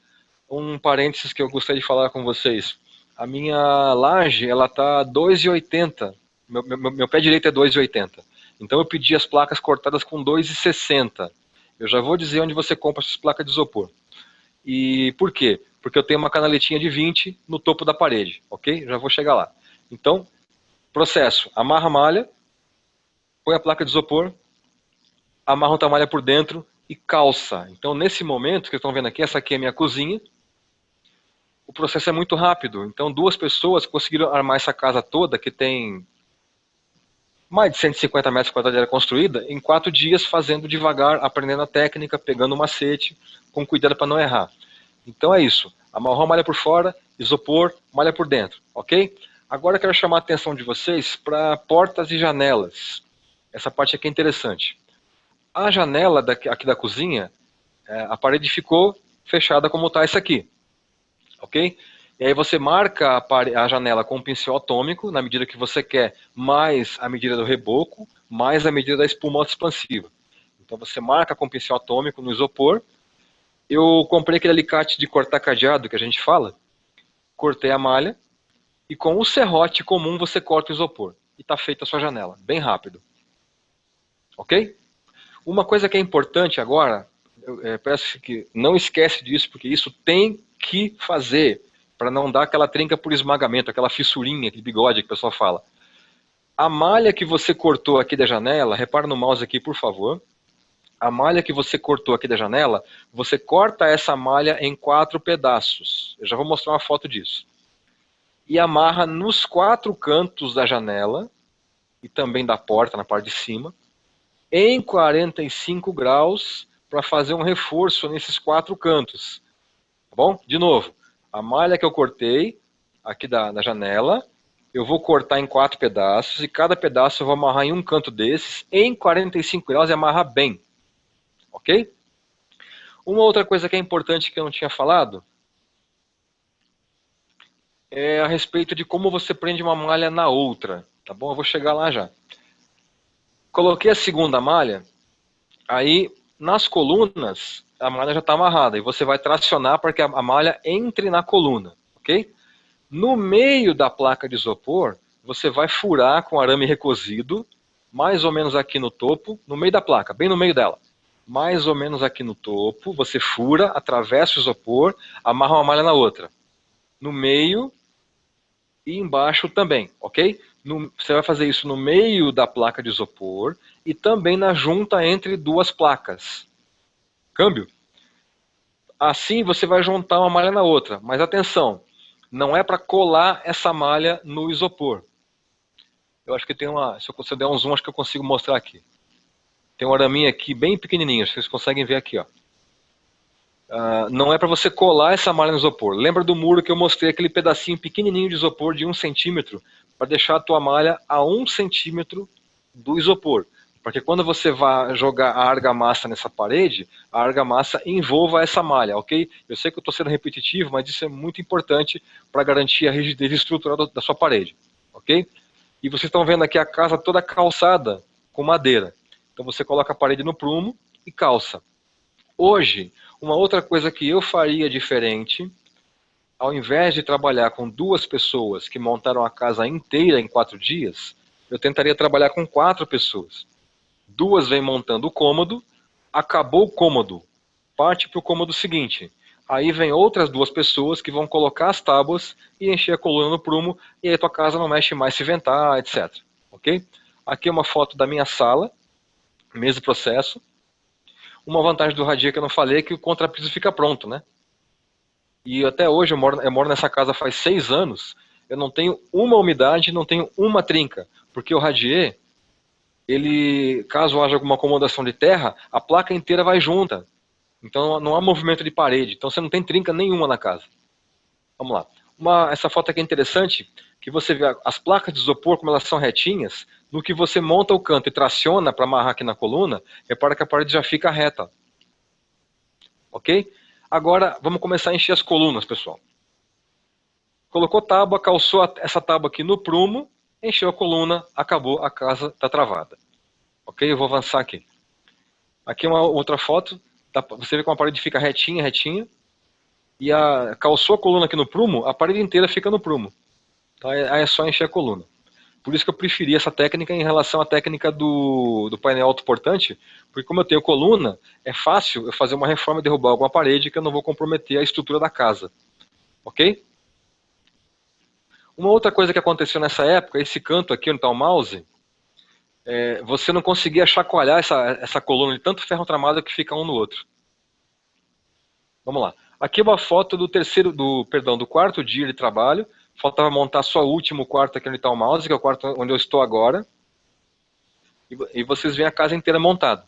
Um parênteses que eu gostaria de falar com vocês. A minha laje, ela está 2,80. Meu pé direito é 2,80. Então eu pedi as placas cortadas com 2,60. Eu já vou dizer onde você compra essas placas de isopor. E por quê? Porque eu tenho uma canaletinha de 20 no topo da parede, ok? Já vou chegar lá. Então, processo, amarra a malha, põe a placa de isopor, amarra outra malha por dentro e calça. Então, nesse momento que vocês estão vendo aqui, essa aqui é a minha cozinha, o processo é muito rápido. Então, 2 pessoas conseguiram armar essa casa toda, que tem mais de 150 metros quadrados de área construída, em 4 dias, fazendo devagar, aprendendo a técnica, pegando o macete, com cuidado para não errar. Então é isso, amarrou a malha por fora, isopor, malha por dentro, ok? Agora eu quero chamar a atenção de vocês para portas e janelas. Essa parte aqui é interessante. A janela aqui da cozinha, a parede ficou fechada como está essa aqui, ok? E aí você marca a janela com um pincel atômico, na medida que você quer, mais a medida do reboco, mais a medida da espuma autoexpansiva. Então você marca com pincel atômico no isopor. Eu comprei aquele alicate de cortar cadeado que a gente fala, cortei a malha, e com o serrote comum você corta o isopor. E está feita a sua janela, bem rápido. Ok? Uma coisa que é importante agora, eu peço que não esquece disso, porque isso tem que fazer, para não dar aquela trinca por esmagamento, aquela fissurinha de bigode que o pessoal fala. A malha que você cortou aqui da janela, repara no mouse aqui, por favor. A malha que você cortou aqui da janela, você corta essa malha em 4 pedaços. Eu já vou mostrar uma foto disso. E amarra nos 4 cantos da janela, e também da porta, na parte de cima, em 45 graus, para fazer um reforço nesses 4 cantos. Tá bom? De novo, a malha que eu cortei aqui da janela, eu vou cortar em 4 pedaços, e cada pedaço eu vou amarrar em um canto desses, em 45 graus, e amarrar bem. Ok? Uma outra coisa que é importante que eu não tinha falado é a respeito de como você prende uma malha na outra, tá bom? Eu vou chegar lá já. Coloquei a segunda malha, aí nas colunas, a malha já está amarrada e você vai tracionar para que a malha entre na coluna, ok? No meio da placa de isopor, você vai furar com arame recosido, mais ou menos aqui no topo, no meio da placa, bem no meio dela. Mais ou menos aqui no topo, você fura, atravessa o isopor, amarra uma malha na outra. No meio e embaixo também, ok? Você vai fazer isso no meio da placa de isopor e também na junta entre duas placas. Câmbio? Assim você vai juntar uma malha na outra, mas atenção, não é para colar essa malha no isopor. Eu acho que tem uma, se eu der um zoom, acho que eu consigo mostrar aqui. Tem um araminho aqui bem pequenininho, vocês conseguem ver aqui, ó. Não é para você colar essa malha no isopor. Lembra do muro que eu mostrei, aquele pedacinho pequenininho de isopor de 1 centímetro, para deixar a tua malha a 1 centímetro do isopor. Porque quando você vai jogar a argamassa nessa parede, a argamassa envolva essa malha, ok? Eu sei que eu estou sendo repetitivo, mas isso é muito importante para garantir a rigidez estrutural da sua parede, ok? E vocês estão vendo aqui a casa toda calçada com madeira. Então você coloca a parede no prumo e calça. Hoje, uma outra coisa que eu faria diferente, ao invés de trabalhar com 2 pessoas que montaram a casa inteira em 4 dias, eu tentaria trabalhar com 4 pessoas. 2 vêm montando o cômodo, acabou o cômodo, parte para o cômodo seguinte. Aí vem outras 2 pessoas que vão colocar as tábuas e encher a coluna no prumo, e aí a tua casa não mexe mais se ventar, etc. Ok? Aqui é uma foto da minha sala, mesmo processo. Uma vantagem do Radia que eu não falei é que o contrapiso fica pronto, né? E até hoje eu moro nessa casa faz 6 anos, eu não tenho uma umidade, não tenho uma trinca, porque o Radier, ele, caso haja alguma acomodação de terra, a placa inteira vai junta. Então não há movimento de parede, então você não tem trinca nenhuma na casa. Vamos lá. Essa foto aqui é interessante, que você vê as placas de isopor, como elas são retinhas, no que você monta o canto e traciona para amarrar aqui na coluna, repara que a parede já fica reta. Ok? Agora vamos começar a encher as colunas, pessoal. Colocou tábua, calçou essa tábua aqui no prumo, encheu a coluna, acabou, a casa está travada. Ok? Eu vou avançar aqui. Aqui é uma outra foto, você vê como a parede fica retinha, e calçou a coluna aqui no prumo, a parede inteira fica no prumo. Então, aí é só encher a coluna. Por isso que eu preferi essa técnica em relação à técnica do painel autoportante, porque como eu tenho coluna, é fácil eu fazer uma reforma e derrubar alguma parede que eu não vou comprometer a estrutura da casa. Ok? Uma outra coisa que aconteceu nessa época, esse canto aqui onde está o mouse, você não conseguia chacoalhar essa coluna de tanto ferro tramado que fica um no outro. Vamos lá. Aqui é uma foto do quarto dia de trabalho. Faltava montar só o último quarto aqui onde está o mouse, que é o quarto onde eu estou agora. E vocês veem a casa inteira montada.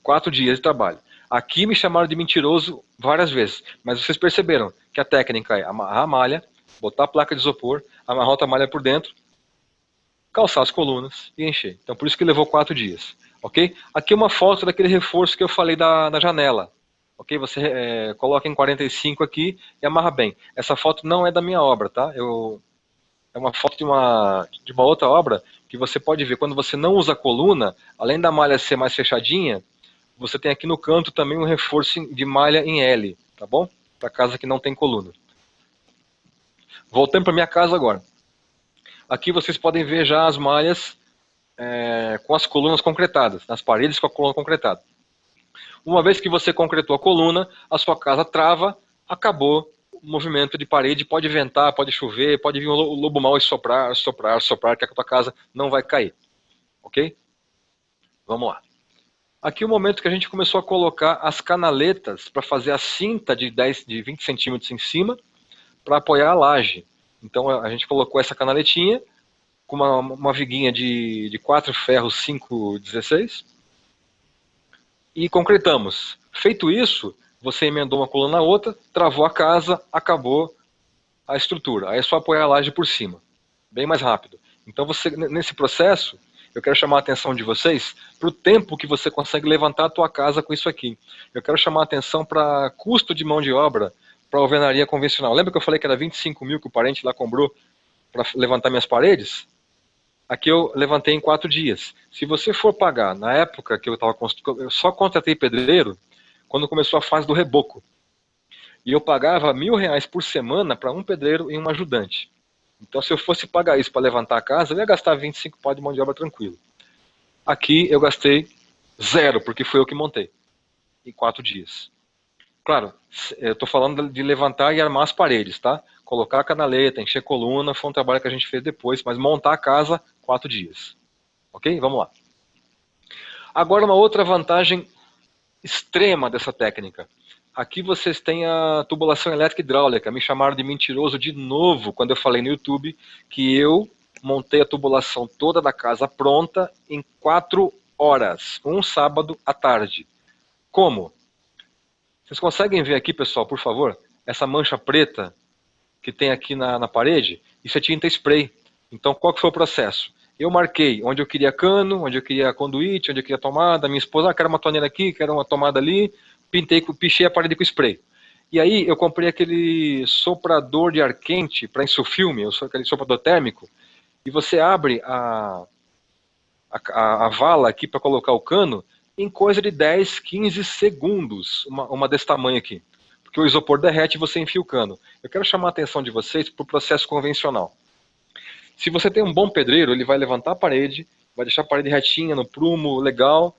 4 dias de trabalho. Aqui me chamaram de mentiroso várias vezes, mas vocês perceberam que a técnica é amarrar a malha, botar a placa de isopor, amarrar outra malha por dentro, calçar as colunas e encher. Então por isso que levou 4 dias. Ok? Aqui é uma foto daquele reforço que eu falei da janela. Ok? Você coloca em 45 aqui e amarra bem. Essa foto não é da minha obra, tá? É uma foto de uma outra obra que você pode ver. Quando você não usa a coluna, além da malha ser mais fechadinha, você tem aqui no canto também um reforço de malha em L, tá bom? Para casa que não tem coluna. Voltando para minha casa agora. Aqui vocês podem ver já as malhas com as colunas concretadas, nas paredes com a coluna concretada. Uma vez que você concretou a coluna, a sua casa trava, acabou o movimento de parede, pode ventar, pode chover, pode vir um lobo mau e soprar, que a tua casa não vai cair. Ok? Vamos lá. Aqui é o momento que a gente começou a colocar as canaletas para fazer a cinta de 20 centímetros em cima, para apoiar a laje. Então a gente colocou essa canaletinha, com uma viguinha de 4 ferros 5,16, e concretamos. Feito isso, você emendou uma coluna na outra, travou a casa, acabou a estrutura. Aí é só apoiar a laje por cima. Bem mais rápido. Então nesse processo, eu quero chamar a atenção de vocês para o tempo que você consegue levantar a tua casa com isso aqui. Eu quero chamar a atenção para custo de mão de obra para a alvenaria convencional. Lembra que eu falei que era 25 mil que o parente lá comprou para levantar minhas paredes? Aqui eu levantei em 4 dias. Se você for pagar, na época que eu só contratei pedreiro, quando começou a fase do reboco. E eu pagava R$1.000 por semana para um pedreiro e um ajudante. Então, se eu fosse pagar isso para levantar a casa, eu ia gastar 25 pau de mão de obra tranquilo. Aqui eu gastei 0, porque foi eu que montei, em 4 dias. Claro, eu estou falando de levantar e armar as paredes, tá? Colocar a canaleta, encher coluna, foi um trabalho que a gente fez depois, mas montar a casa, 4 dias. Ok? Vamos lá. Agora, uma outra vantagem extrema dessa técnica. Aqui vocês têm a tubulação elétrica hidráulica. Me chamaram de mentiroso de novo quando eu falei no YouTube que eu montei a tubulação toda da casa pronta em 4 horas, um sábado à tarde. Como? Vocês conseguem ver aqui, pessoal, por favor, essa mancha preta que tem aqui na parede? Isso é tinta spray. Então, qual que foi o processo? Eu marquei onde eu queria cano, onde eu queria conduíte, onde eu queria tomada. Minha esposa, quero uma torneira aqui, quero uma tomada ali. Pichei a parede com spray. E aí eu comprei aquele soprador de ar quente para insufilme, aquele soprador térmico, e você abre a vala aqui para colocar o cano em coisa de 10, 15 segundos, uma desse tamanho aqui. Porque o isopor derrete e você enfia o cano. Eu quero chamar a atenção de vocês para o processo convencional. Se você tem um bom pedreiro, ele vai levantar a parede, vai deixar a parede retinha, no prumo, legal,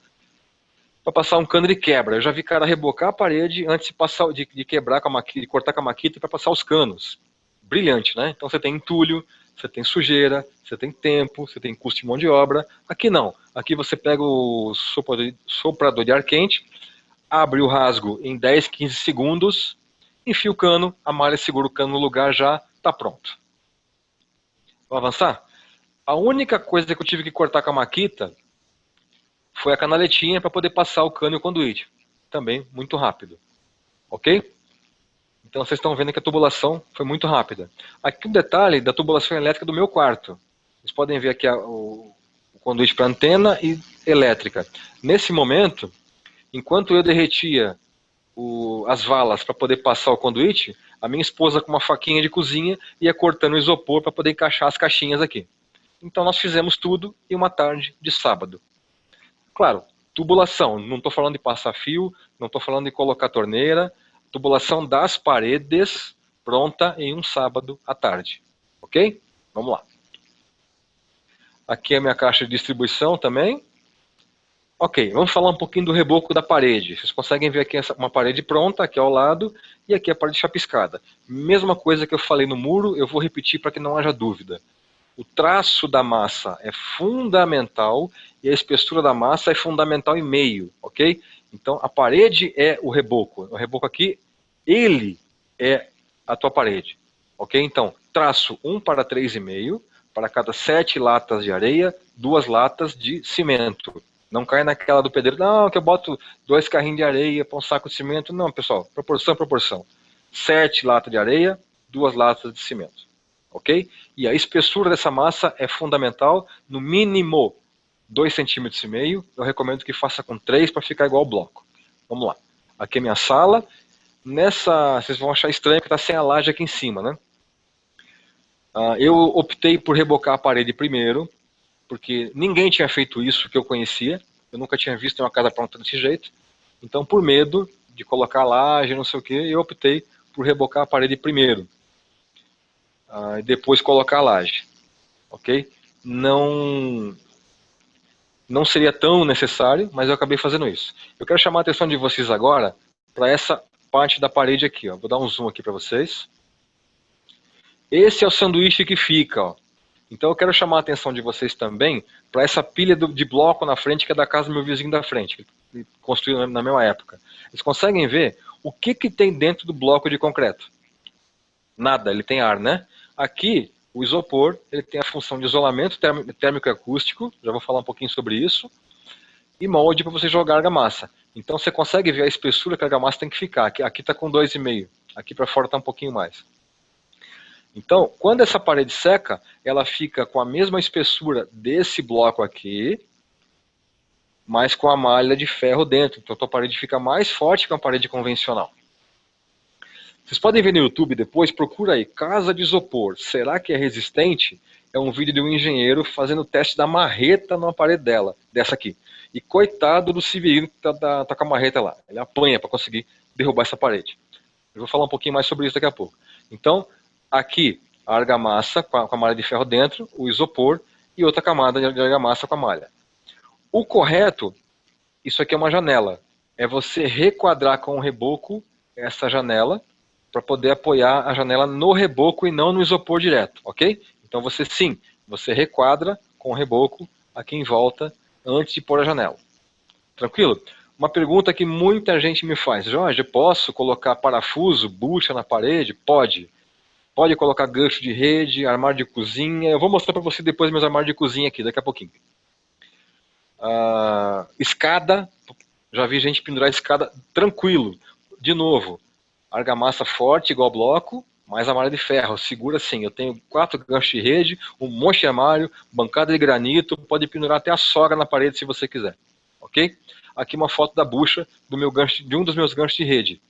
para passar um cano de quebra. Eu já vi cara rebocar a parede antes de quebrar com a maquita, de cortar com a maquita para passar os canos. Brilhante, né? Então você tem entulho, você tem sujeira, você tem tempo, você tem custo de mão de obra. Aqui não. Aqui você pega o soprador de ar quente, abre o rasgo em 10, 15 segundos, enfia o cano, a malha segura o cano no lugar já, está pronto. Vamos avançar? A única coisa que eu tive que cortar com a maquita foi a canaletinha para poder passar o cano e o conduíte. Também muito rápido. Ok? Então vocês estão vendo que a tubulação foi muito rápida. Aqui um detalhe da tubulação elétrica do meu quarto. Vocês podem ver aqui o conduíte para antena e elétrica. Nesse momento, enquanto eu derretia as valas para poder passar o conduíte, a minha esposa com uma faquinha de cozinha ia cortando o isopor para poder encaixar as caixinhas aqui. Então nós fizemos tudo em uma tarde de sábado. Claro, tubulação, não estou falando de passar fio, não estou falando de colocar torneira, tubulação das paredes pronta em um sábado à tarde. Ok? Vamos lá. Aqui é a minha caixa de distribuição também. Ok, vamos falar um pouquinho do reboco da parede. Vocês conseguem ver aqui uma parede pronta, aqui ao lado, e aqui a parede chapiscada. Mesma coisa que eu falei no muro, eu vou repetir para que não haja dúvida. O traço da massa é fundamental e a espessura da massa é fundamental e meio, ok? Então a parede é o reboco. O reboco aqui, ele é a tua parede, ok? Então, traço 1:3,5, para cada 7 latas de areia, 2 latas de cimento. Não cai naquela do pedreiro, não, que eu boto 2 carrinhos de areia para um saco de cimento. Não, pessoal, proporção, proporção. 7 latas de areia, 2 latas de cimento. Ok? E a espessura dessa massa é fundamental, no mínimo 2,5 cm. Eu recomendo que faça com 3 para ficar igual ao bloco. Vamos lá. Aqui é minha sala. Vocês vão achar estranho que está sem a laje aqui em cima, né? Eu optei por rebocar a parede primeiro, porque ninguém tinha feito isso que eu conhecia. Eu nunca tinha visto uma casa pronta desse jeito. Então, por medo de colocar a laje, não sei o que, eu optei por rebocar a parede primeiro. E depois colocar a laje. Ok? Não seria tão necessário, mas eu acabei fazendo isso. Eu quero chamar a atenção de vocês agora para essa parte da parede aqui. Ó. Vou dar um zoom aqui para vocês. Esse é o sanduíche que fica, ó. Então eu quero chamar a atenção de vocês também para essa pilha de bloco na frente, que é da casa do meu vizinho da frente, que construiu na mesma época. Vocês conseguem ver o que tem dentro do bloco de concreto? Nada, ele tem ar, né? Aqui, o isopor, ele tem a função de isolamento térmico e acústico, já vou falar um pouquinho sobre isso, e molde para você jogar a argamassa. Então você consegue ver a espessura que a argamassa tem que ficar. Aqui está com 2,5, aqui para fora está um pouquinho mais. Então, quando essa parede seca, ela fica com a mesma espessura desse bloco aqui, mas com a malha de ferro dentro. Então a tua parede fica mais forte que uma parede convencional. Vocês podem ver no YouTube depois, procura aí, casa de isopor, será que é resistente? é um vídeo de um engenheiro fazendo o teste da marreta numa parede dessa aqui. E coitado do Severino que tá com a marreta lá. Ele apanha para conseguir derrubar essa parede. Eu vou falar um pouquinho mais sobre isso daqui a pouco. Então, aqui, a argamassa com a malha de ferro dentro, o isopor e outra camada de argamassa com a malha. O correto, isso aqui é uma janela. É você requadrar com o reboco essa janela para poder apoiar a janela no reboco e não no isopor direto, ok? Então você requadra com o reboco aqui em volta antes de pôr a janela. Tranquilo? Uma pergunta que muita gente me faz: Jorge, posso colocar parafuso, bucha na parede? Pode. Pode colocar gancho de rede, armário de cozinha. Eu vou mostrar para você depois meus armários de cozinha aqui, daqui a pouquinho. Escada, já vi gente pendurar escada tranquilo. De novo, argamassa forte, igual bloco, mais a malha de ferro. Segura assim. Eu tenho 4 ganchos de rede, um monte de armário, bancada de granito. Pode pendurar até a sogra na parede se você quiser. Ok? Aqui uma foto da bucha de um dos meus ganchos de rede.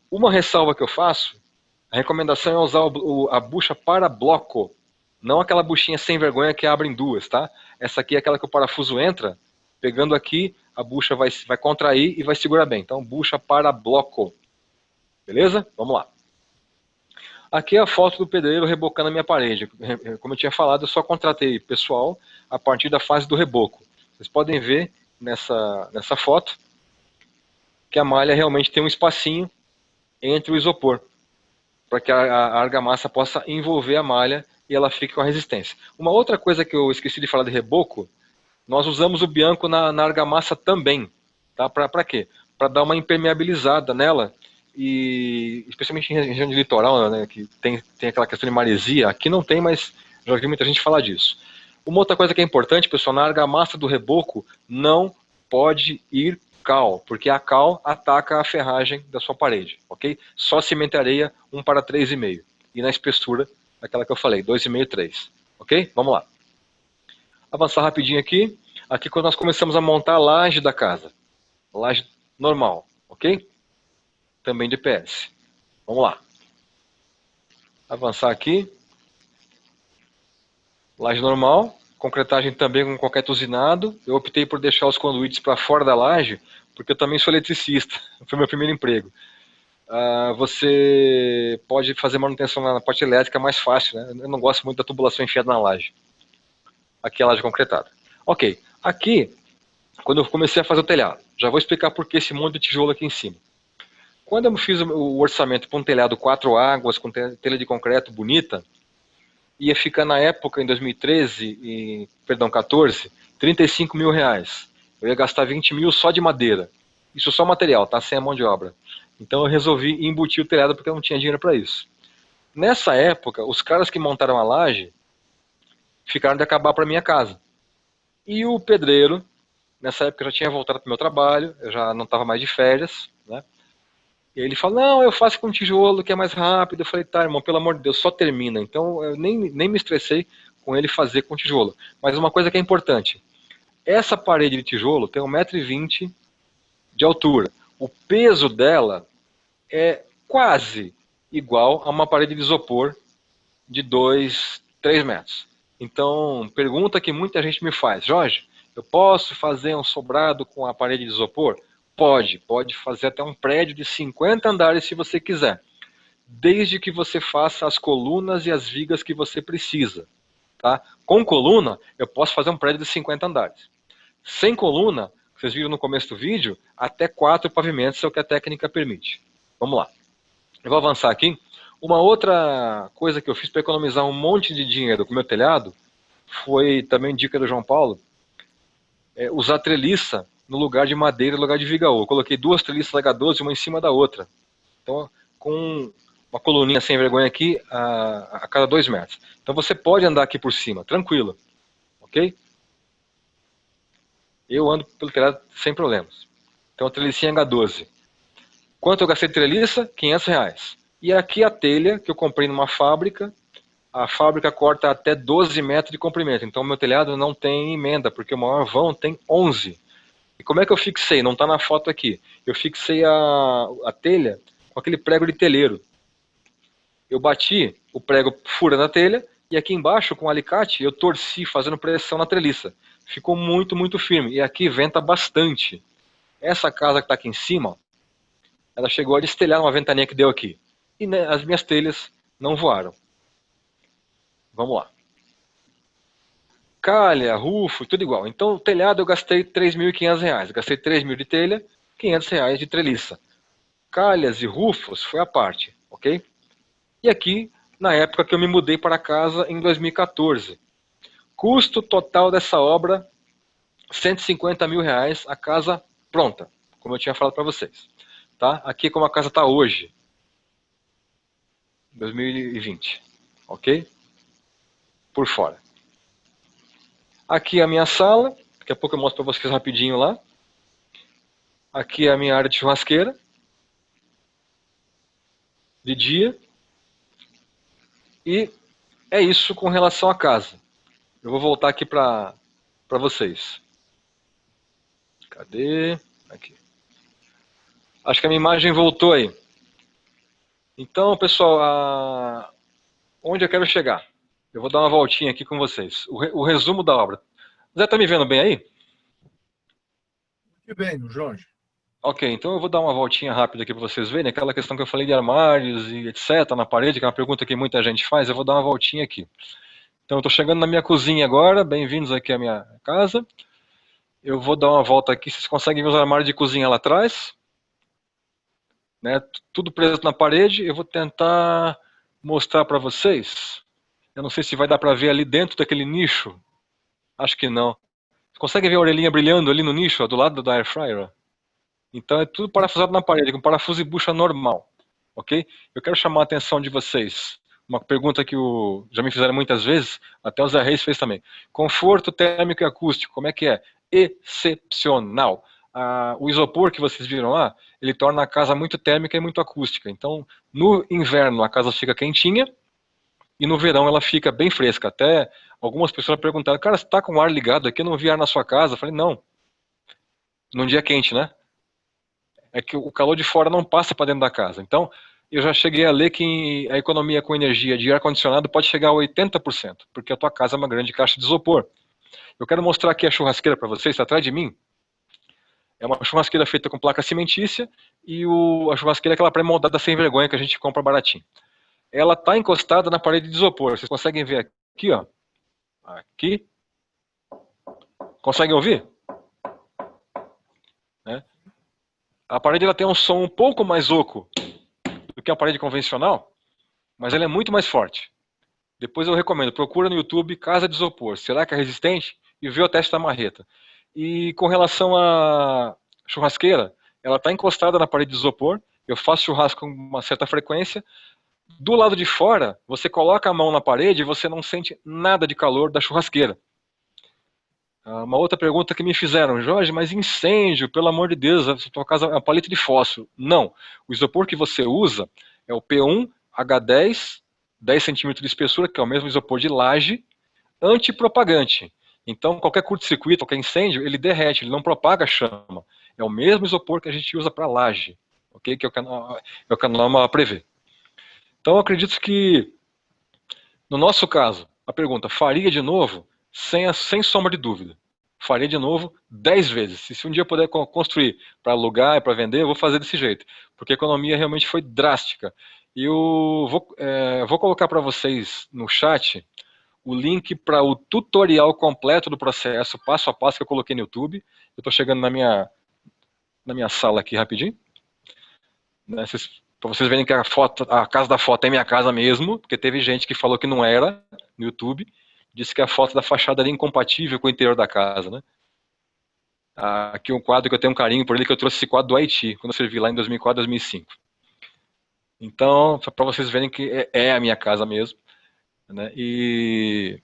Uma ressalva que eu faço, a recomendação é usar a bucha para bloco. Não aquela buchinha sem vergonha que abre em duas, tá? Essa aqui é aquela que o parafuso entra, pegando aqui, a bucha vai contrair e vai segurar bem. Então, bucha para bloco. Beleza? Vamos lá. Aqui é a foto do pedreiro rebocando a minha parede. Como eu tinha falado, eu só contratei pessoal a partir da fase do reboco. Vocês podem ver nessa foto que a malha realmente tem um espacinho entre o isopor, para que a argamassa possa envolver a malha e ela fique com a resistência. Uma outra coisa que eu esqueci de falar de reboco, nós usamos o bianco na argamassa também. Tá? Para quê? Para dar uma impermeabilizada nela, e especialmente em região de litoral, né, que tem aquela questão de maresia. Aqui não tem, mas já ouvi muita gente falar disso. Uma outra coisa que é importante, pessoal, na argamassa do reboco não pode ir cal, porque a cal ataca a ferragem da sua parede, ok? Só cimento e areia 1:3,5. E na espessura, aquela que eu falei, 2,5, 3. Ok? Vamos lá. Avançar rapidinho aqui. Aqui quando nós começamos a montar a laje da casa. Laje normal, ok? Também de PS. Vamos lá. Avançar aqui. Laje normal. Concretagem também com concreto usinado. Eu optei por deixar os conduítes para fora da laje, porque eu também sou eletricista. Foi meu primeiro emprego. Você pode fazer manutenção na parte elétrica mais fácil, né? Eu não gosto muito da tubulação enfiada na laje. Aqui é a laje concretada. Ok. Aqui, quando eu comecei a fazer o telhado, já vou explicar por que esse monte de tijolo aqui em cima. Quando eu fiz o orçamento para um telhado 4 águas, com telha de concreto bonita, ia ficar na época, em 2013, 14, 35 mil reais. Eu ia gastar 20 mil só de madeira. Isso só material, tá? Sem a mão de obra. Então eu resolvi embutir o telhado porque eu não tinha dinheiro para isso. Nessa época, os caras que montaram a laje ficaram de acabar para minha casa. E o pedreiro, nessa época eu já tinha voltado para o meu trabalho, eu já não estava mais de férias, né? E aí ele falou, não, eu faço com tijolo que é mais rápido. Eu falei, tá, irmão, pelo amor de Deus, só termina. Então eu nem me estressei com ele fazer com tijolo. Mas uma coisa que é importante, essa parede de tijolo tem 1,20 m de altura. O peso dela é quase igual a uma parede de isopor de 2, 3 metros. Então, pergunta que muita gente me faz, Jorge, eu posso fazer um sobrado com a parede de isopor? Pode fazer até um prédio de 50 andares se você quiser, desde que você faça as colunas e as vigas que você precisa. Tá? Com coluna, eu posso fazer um prédio de 50 andares. Sem coluna, vocês viram no começo do vídeo, até 4 pavimentos é o que a técnica permite. Vamos lá. Eu vou avançar aqui. Uma outra coisa que eu fiz para economizar um monte de dinheiro com o meu telhado, foi também dica do João Paulo, usar treliça no lugar de madeira, no lugar de vigaô. Eu coloquei 2 treliças H12, uma em cima da outra. Então, com uma coluninha sem vergonha aqui, a cada 2 metros. Então você pode andar aqui por cima, tranquilo. Ok? Eu ando pelo telhado sem problemas. Então, trelicinha H12. Quanto eu gastei de treliça? R$500. E aqui a telha que eu comprei numa fábrica. A fábrica corta até 12 metros de comprimento. Então, meu telhado não tem emenda, porque o maior vão tem 11. E como é que eu fixei? Não está na foto aqui. Eu fixei a telha com aquele prego de telheiro. Eu bati o prego furando a telha E aqui embaixo, com o alicate, eu torci fazendo pressão na treliça. Ficou muito, muito firme. E aqui venta bastante. Essa casa que está aqui em cima, ela chegou a destelhar uma ventania que deu aqui. E né, as minhas telhas não voaram. Vamos lá. Calha, rufo, tudo igual. Então, o telhado eu gastei R$3.500. Gastei 3.000 de telha, R$500 de treliça. Calhas e rufos foi a parte, ok? E aqui, na época que eu me mudei para casa em 2014. Custo total dessa obra, R$150 mil, a casa pronta, como eu tinha falado para vocês. Tá? Aqui é como a casa está hoje, 2020, ok? Por fora. Aqui é a minha sala, daqui a pouco eu mostro para vocês rapidinho lá. Aqui é a minha área de churrasqueira, de dia. E é isso com relação à casa. Eu vou voltar aqui para vocês. Cadê? Aqui. Acho que a minha imagem voltou aí. Então, pessoal, onde eu quero chegar? Eu vou dar uma voltinha aqui com vocês. O resumo da obra. Zé, tá me vendo bem aí? Muito bem, Jorge. Ok, então eu vou dar uma voltinha rápida aqui para vocês verem. Aquela questão que eu falei de armários e etc. na parede, que é uma pergunta que muita gente faz, eu vou dar uma voltinha aqui. Então eu estou chegando na minha cozinha agora. Bem-vindos aqui à minha casa. Eu vou dar uma volta aqui. Vocês conseguem ver os armários de cozinha lá atrás? Né, tudo preso na parede. Eu vou tentar mostrar para vocês. Eu não sei se vai dar para ver ali dentro daquele nicho. Acho que não. Você consegue ver a orelhinha brilhando ali no nicho, ó, do lado da air fryer? Ó? Então é tudo parafusado na parede, com parafuso e bucha normal. Ok? Eu quero chamar a atenção de vocês. Uma pergunta que já me fizeram muitas vezes, até o Zé Reis fez também. Conforto térmico e acústico, como é que é? Excepcional. O isopor que vocês viram lá, ele torna a casa muito térmica e muito acústica. Então, no inverno a casa fica quentinha e no verão ela fica bem fresca. Até algumas pessoas perguntaram, cara, você está com o ar ligado aqui? Eu não vi ar na sua casa. Eu falei, não. Num dia quente, né? É que o calor de fora não passa para dentro da casa. Então, eu já cheguei a ler que a economia com energia de ar-condicionado pode chegar a 80%, porque a tua casa é uma grande caixa de isopor. Eu quero mostrar aqui a churrasqueira para vocês, está atrás de mim. É uma churrasqueira feita com placa cimentícia e a churrasqueira é aquela pré-moldada sem vergonha que a gente compra baratinho. Ela está encostada na parede de isopor. Vocês conseguem ver aqui, ó. Aqui. Conseguem ouvir? Né? A parede ela tem um som um pouco mais oco do que a parede convencional, mas ela é muito mais forte. Depois eu recomendo, procura no YouTube casa de isopor. Será que é resistente? E vê o teste da marreta. E com relação à churrasqueira, ela está encostada na parede de isopor. Eu faço churrasco com uma certa frequência. Do lado de fora, você coloca a mão na parede e você não sente nada de calor da churrasqueira. Uma outra pergunta que me fizeram, Jorge, mas incêndio, pelo amor de Deus, a sua casa é uma paleta de fósforo. Não, o isopor que você usa é o P1H10, 10 centímetros de espessura, que é o mesmo isopor de laje, antipropagante. Então, qualquer curto-circuito, qualquer incêndio, ele derrete, ele não propaga chama. É o mesmo isopor que a gente usa para laje, okay? Que é o que a norma prevê. Então, eu acredito que, no nosso caso, a pergunta, faria de novo? Sem sombra de dúvida. Faria de novo 10 vezes. Se um dia eu puder construir para alugar e para vender, eu vou fazer desse jeito. Porque a economia realmente foi drástica. E eu vou colocar para vocês no chat o link para o tutorial completo do processo, passo a passo, que eu coloquei no YouTube. Eu estou chegando na minha sala aqui rapidinho. Né, para vocês verem que a casa da foto é minha casa mesmo, porque teve gente que falou que não era no YouTube. Disse que a foto da fachada era incompatível com o interior da casa, né? Aqui um quadro que eu tenho um carinho por ele, que eu trouxe esse quadro do Haiti, quando eu servi lá em 2004, 2005. Então, para vocês verem que é a minha casa mesmo. Né? E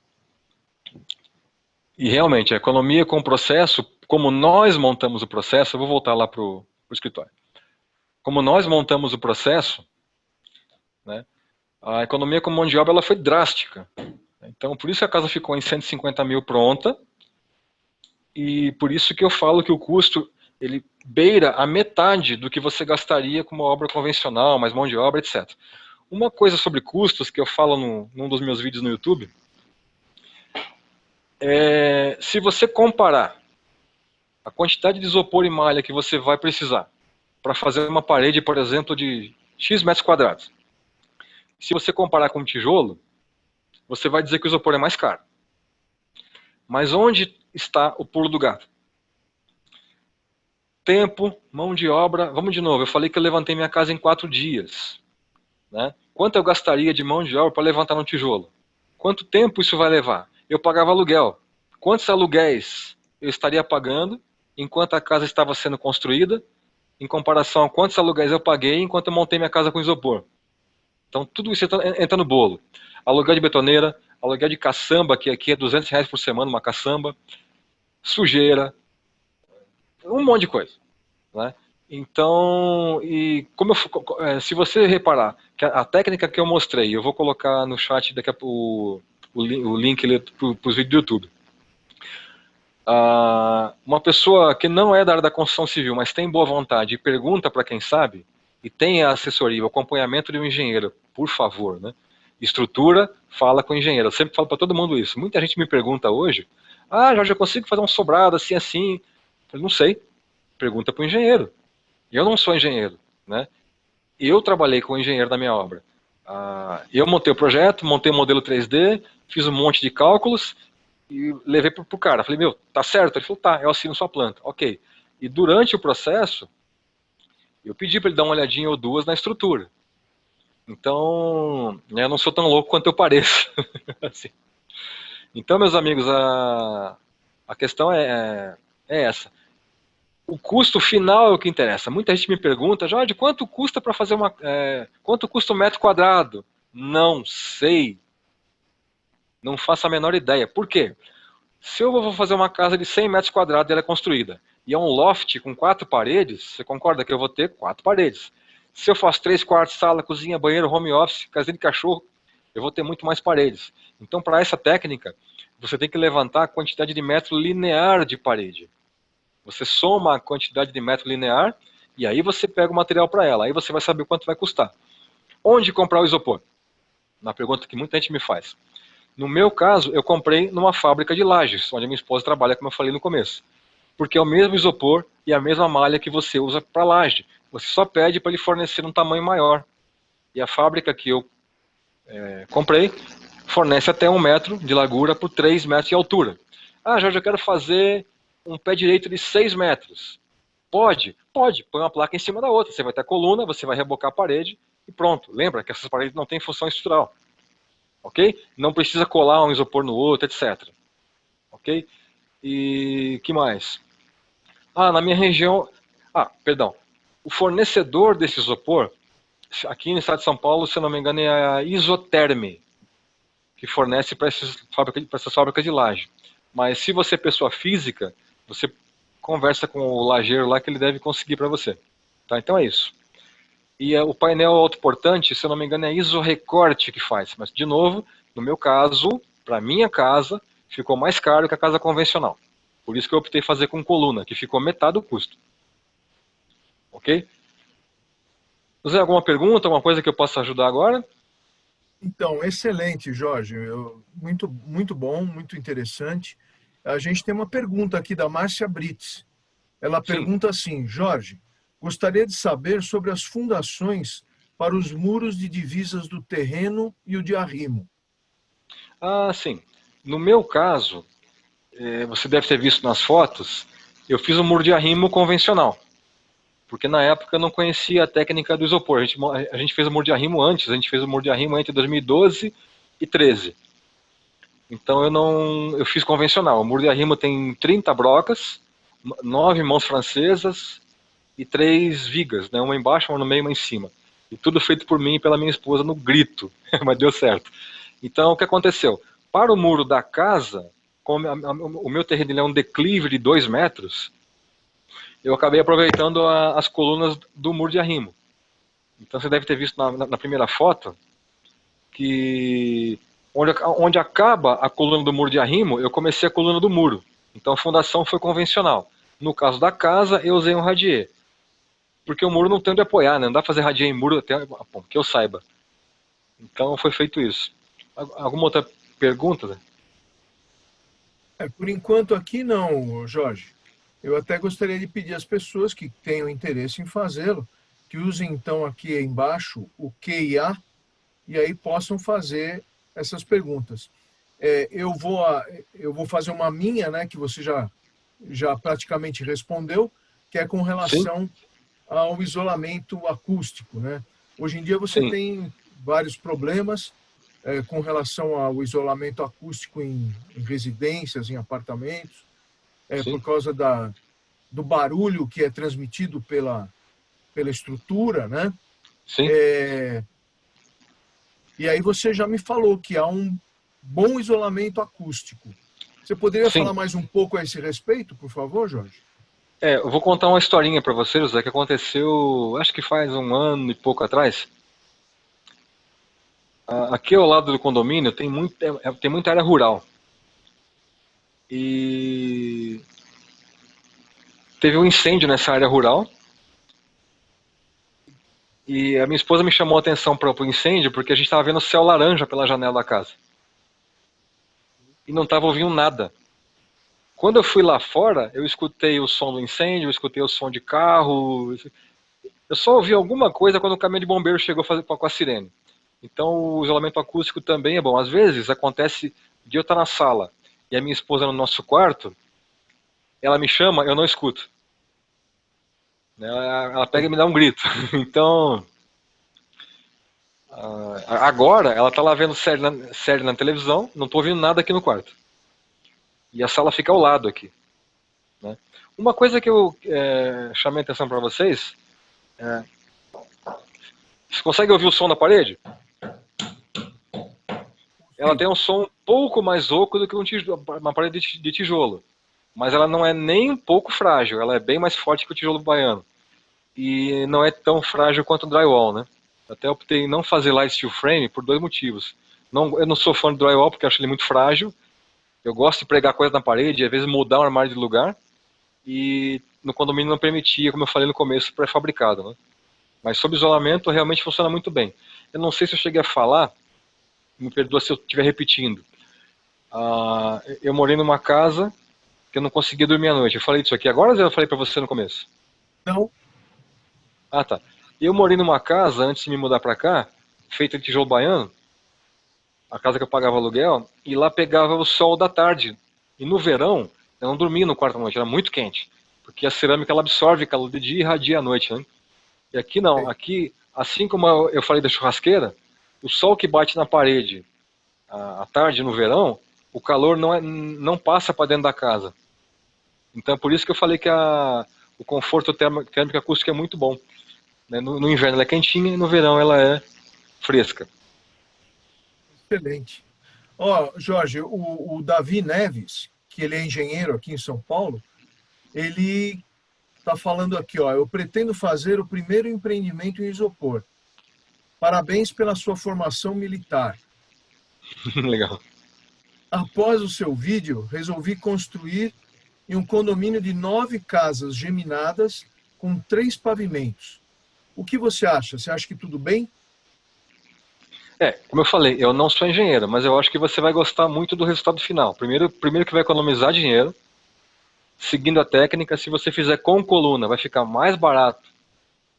realmente, a economia com o processo, como nós montamos o processo, eu vou voltar lá para o escritório. Como nós montamos o processo, né, a economia com mão de obra ela foi drástica. Então, por isso a casa ficou em 150 mil pronta, e por isso que eu falo que o custo, ele beira a metade do que você gastaria com uma obra convencional, mais mão de obra, etc. Uma coisa sobre custos que eu falo num dos meus vídeos no YouTube, se você comparar a quantidade de isopor e malha que você vai precisar para fazer uma parede, por exemplo, de X metros quadrados, se você comparar com tijolo, você vai dizer que o isopor é mais caro. Mas onde está o pulo do gato? Tempo, mão de obra. Vamos de novo, eu falei que eu levantei minha casa em 4 dias. Né? Quanto eu gastaria de mão de obra para levantar um tijolo? Quanto tempo isso vai levar? Eu pagava aluguel. Quantos aluguéis eu estaria pagando enquanto a casa estava sendo construída, em comparação a quantos aluguéis eu paguei enquanto eu montei minha casa com isopor? Então tudo isso entra no bolo. Aluguel de betoneira, aluguel de caçamba, que aqui é R$200 por semana, uma caçamba, sujeira, um monte de coisa. Né? Então, se você reparar, que a técnica que eu mostrei, eu vou colocar no chat daqui a pouco o link para os vídeos do YouTube. Uma pessoa que não é da área da construção civil, mas tem boa vontade e pergunta para quem sabe, e tem a assessoria, o acompanhamento de um engenheiro, por favor, né? Estrutura, fala com o engenheiro. Eu sempre falo para todo mundo isso. Muita gente me pergunta hoje, Jorge, eu consigo fazer um sobrado assim, assim? Eu falei, não sei, pergunta para o engenheiro. Eu não sou engenheiro, né? Eu trabalhei com o engenheiro da minha obra. Eu montei o projeto, montei o modelo 3D, fiz um monte de cálculos e levei para o cara. Falei, meu, tá certo? Ele falou, tá, eu assino sua planta. Ok. E durante o processo, eu pedi para ele dar uma olhadinha ou duas na estrutura. Então, eu não sou tão louco quanto eu pareço. Assim. Então, meus amigos, a questão é essa. O custo final é o que interessa. Muita gente me pergunta, Jorge, quanto custa para fazer quanto custa um metro quadrado? Não sei. Não faço a menor ideia. Por quê? Se eu vou fazer uma casa de 100 metros quadrados e ela é construída, e é um loft com 4 paredes, você concorda que eu vou ter 4 paredes? Se eu faço 3 quartos, sala, cozinha, banheiro, home office, casinha de cachorro, eu vou ter muito mais paredes. Então, para essa técnica, você tem que levantar a quantidade de metro linear de parede. Você soma a quantidade de metro linear e aí você pega o material para ela. Aí você vai saber quanto vai custar. Onde comprar o isopor? Uma pergunta que muita gente me faz. No meu caso, eu comprei numa fábrica de lajes, onde a minha esposa trabalha, como eu falei no começo. Porque é o mesmo isopor e a mesma malha que você usa para laje. Você só pede para ele fornecer um tamanho maior. E a fábrica que eu comprei fornece até 1 metro de largura por 3 metros de altura. Jorge, eu quero fazer um pé direito de 6 metros. Pode? Pode. Põe uma placa em cima da outra. Você vai ter a coluna, você vai rebocar a parede e pronto. Lembra que essas paredes não têm função estrutural. Ok? Não precisa colar um isopor no outro, etc. Ok? E que mais? Na minha região... perdão. O fornecedor desse isopor, aqui no estado de São Paulo, se eu não me engano, é a Isoterme, que fornece para essas fábricas de laje. Mas se você é pessoa física, você conversa com o lajeiro lá que ele deve conseguir para você. Tá? Então é isso. E o painel autoportante, se eu não me engano, é Isorecorte que faz. Mas, de novo, no meu caso, para minha casa, ficou mais caro que a casa convencional. Por isso que eu optei fazer com coluna, que ficou metade do custo. Ok? Você tem alguma pergunta, alguma coisa que eu possa ajudar agora? Então, excelente, Jorge. Muito, muito bom, muito interessante. A gente tem uma pergunta aqui da Márcia Brits. Ela pergunta assim, Jorge, gostaria de saber sobre as fundações para os muros de divisas do terreno e o de arrimo. Sim. No meu caso, você deve ter visto nas fotos, eu fiz um muro de arrimo convencional. Porque na época eu não conhecia a técnica do isopor. A gente fez o muro de arrimo antes, a gente fez o muro de arrimo entre 2012 e 2013. Então eu fiz convencional. O muro de arrimo tem 30 brocas, 9 mãos francesas e 3 vigas, né? Uma embaixo, uma no meio e uma em cima. E tudo feito por mim e pela minha esposa no grito, mas deu certo. Então o que aconteceu? Para o muro da casa, como o meu terreno é um declive de 2 metros, eu acabei aproveitando as colunas do muro de arrimo. Então você deve ter visto na primeira foto que onde acaba a coluna do muro de arrimo, eu comecei a coluna do muro. Então a fundação foi convencional. No caso da casa, eu usei um radier. Porque o muro não tem onde apoiar, né? Não dá pra fazer radier em muro até bom, que eu saiba. Então foi feito isso. Alguma outra pergunta? Por enquanto aqui não, Jorge. Eu até gostaria de pedir às pessoas que tenham interesse em fazê-lo, que usem então aqui embaixo o QIA e aí possam fazer essas perguntas. Eu vou fazer uma minha, né, que você já praticamente respondeu, que é com Sim, relação ao isolamento acústico, né? Hoje em dia você sim, tem vários problemas com relação ao isolamento acústico em residências, em apartamentos, sim, por causa do barulho que é transmitido pela estrutura, né? sim, E aí você já me falou que há um bom isolamento acústico. Você poderia sim. falar mais um pouco a esse respeito, por favor, Jorge? Eu vou contar uma historinha para vocês, José, que aconteceu, acho que faz um ano e pouco atrás. Aqui ao lado do condomínio tem muita área rural. E teve um incêndio nessa área rural. E a minha esposa me chamou a atenção para o incêndio porque a gente estava vendo o céu laranja pela janela da casa. E não estava ouvindo nada. Quando eu fui lá fora, eu escutei o som do incêndio, eu escutei o som de carro. Eu só ouvi alguma coisa quando o caminhão de bombeiro chegou com a sirene. Então o isolamento acústico também é bom. Às vezes acontece de eu estar na sala e a minha esposa no nosso quarto, ela me chama, eu não escuto. Ela pega e me dá um grito. Então, agora ela está lá vendo série na televisão, não estou ouvindo nada aqui no quarto. E a sala fica ao lado aqui. Né? Uma coisa que eu chamei a atenção para vocês, você consegue ouvir o som da parede? Ela Sim. tem um som um pouco mais oco do que uma parede de tijolo. Mas ela não é nem um pouco frágil, ela é bem mais forte que o tijolo baiano. E não é tão frágil quanto o drywall, né? Até optei em não fazer light steel frame por dois motivos. Eu não sou fã do drywall porque acho ele muito frágil. Eu gosto de pregar coisa na parede, às vezes mudar o armário de lugar. E no condomínio não permitia, como eu falei no começo, pré-fabricado, né? Mas sob isolamento realmente funciona muito bem. Eu não sei se eu cheguei a falar, me perdoa se eu estiver repetindo. Eu morei numa casa que eu não conseguia dormir à noite. Eu falei disso aqui agora ou eu falei para você no começo? Não. Ah, tá. Eu morei numa casa, antes de me mudar para cá, feita de tijolo baiano, a casa que eu pagava aluguel, e lá pegava o sol da tarde. E no verão, eu não dormia no quarto à noite, era muito quente. Porque a cerâmica ela absorve calor de dia e irradia à noite, né? E aqui não, aqui, assim como eu falei da churrasqueira, o sol que bate na parede à tarde no verão, o calor não passa para dentro da casa. Então é por isso que eu falei que o conforto térmico acústico é muito bom. Né? No inverno ela é quentinha e no verão ela é fresca. Excelente. Ó, Jorge, o Davi Neves, que ele é engenheiro aqui em São Paulo, ele está falando aqui, ó, eu pretendo fazer o primeiro empreendimento em isopor. Parabéns pela sua formação militar. Legal. Após o seu vídeo, resolvi construir em um condomínio de 9 casas geminadas com 3 pavimentos. O que você acha? Você acha que tudo bem? Como eu falei, eu não sou engenheiro, mas eu acho que você vai gostar muito do resultado final. Primeiro que vai economizar dinheiro, seguindo a técnica, se você fizer com coluna, vai ficar mais barato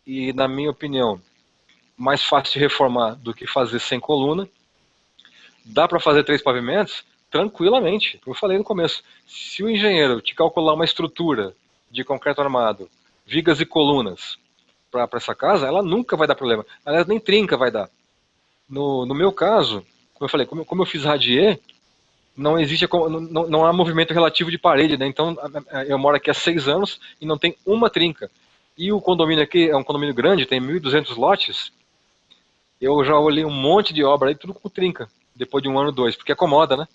e, na minha opinião, mais fácil de reformar do que fazer sem coluna. Dá para fazer 3 pavimentos tranquilamente, como eu falei no começo. Se o engenheiro te calcular uma estrutura de concreto armado, vigas e colunas para essa casa, ela nunca vai dar problema. Aliás, nem trinca vai dar. No meu caso, como eu falei, como eu fiz radier, não existe, não há movimento relativo de parede, né? Então eu moro aqui há 6 anos e não tem uma trinca. E o condomínio aqui é um condomínio grande, tem 1.200 lotes. Eu já olhei um monte de obra aí, tudo com trinca, depois de 1 ano, 2, porque acomoda, né?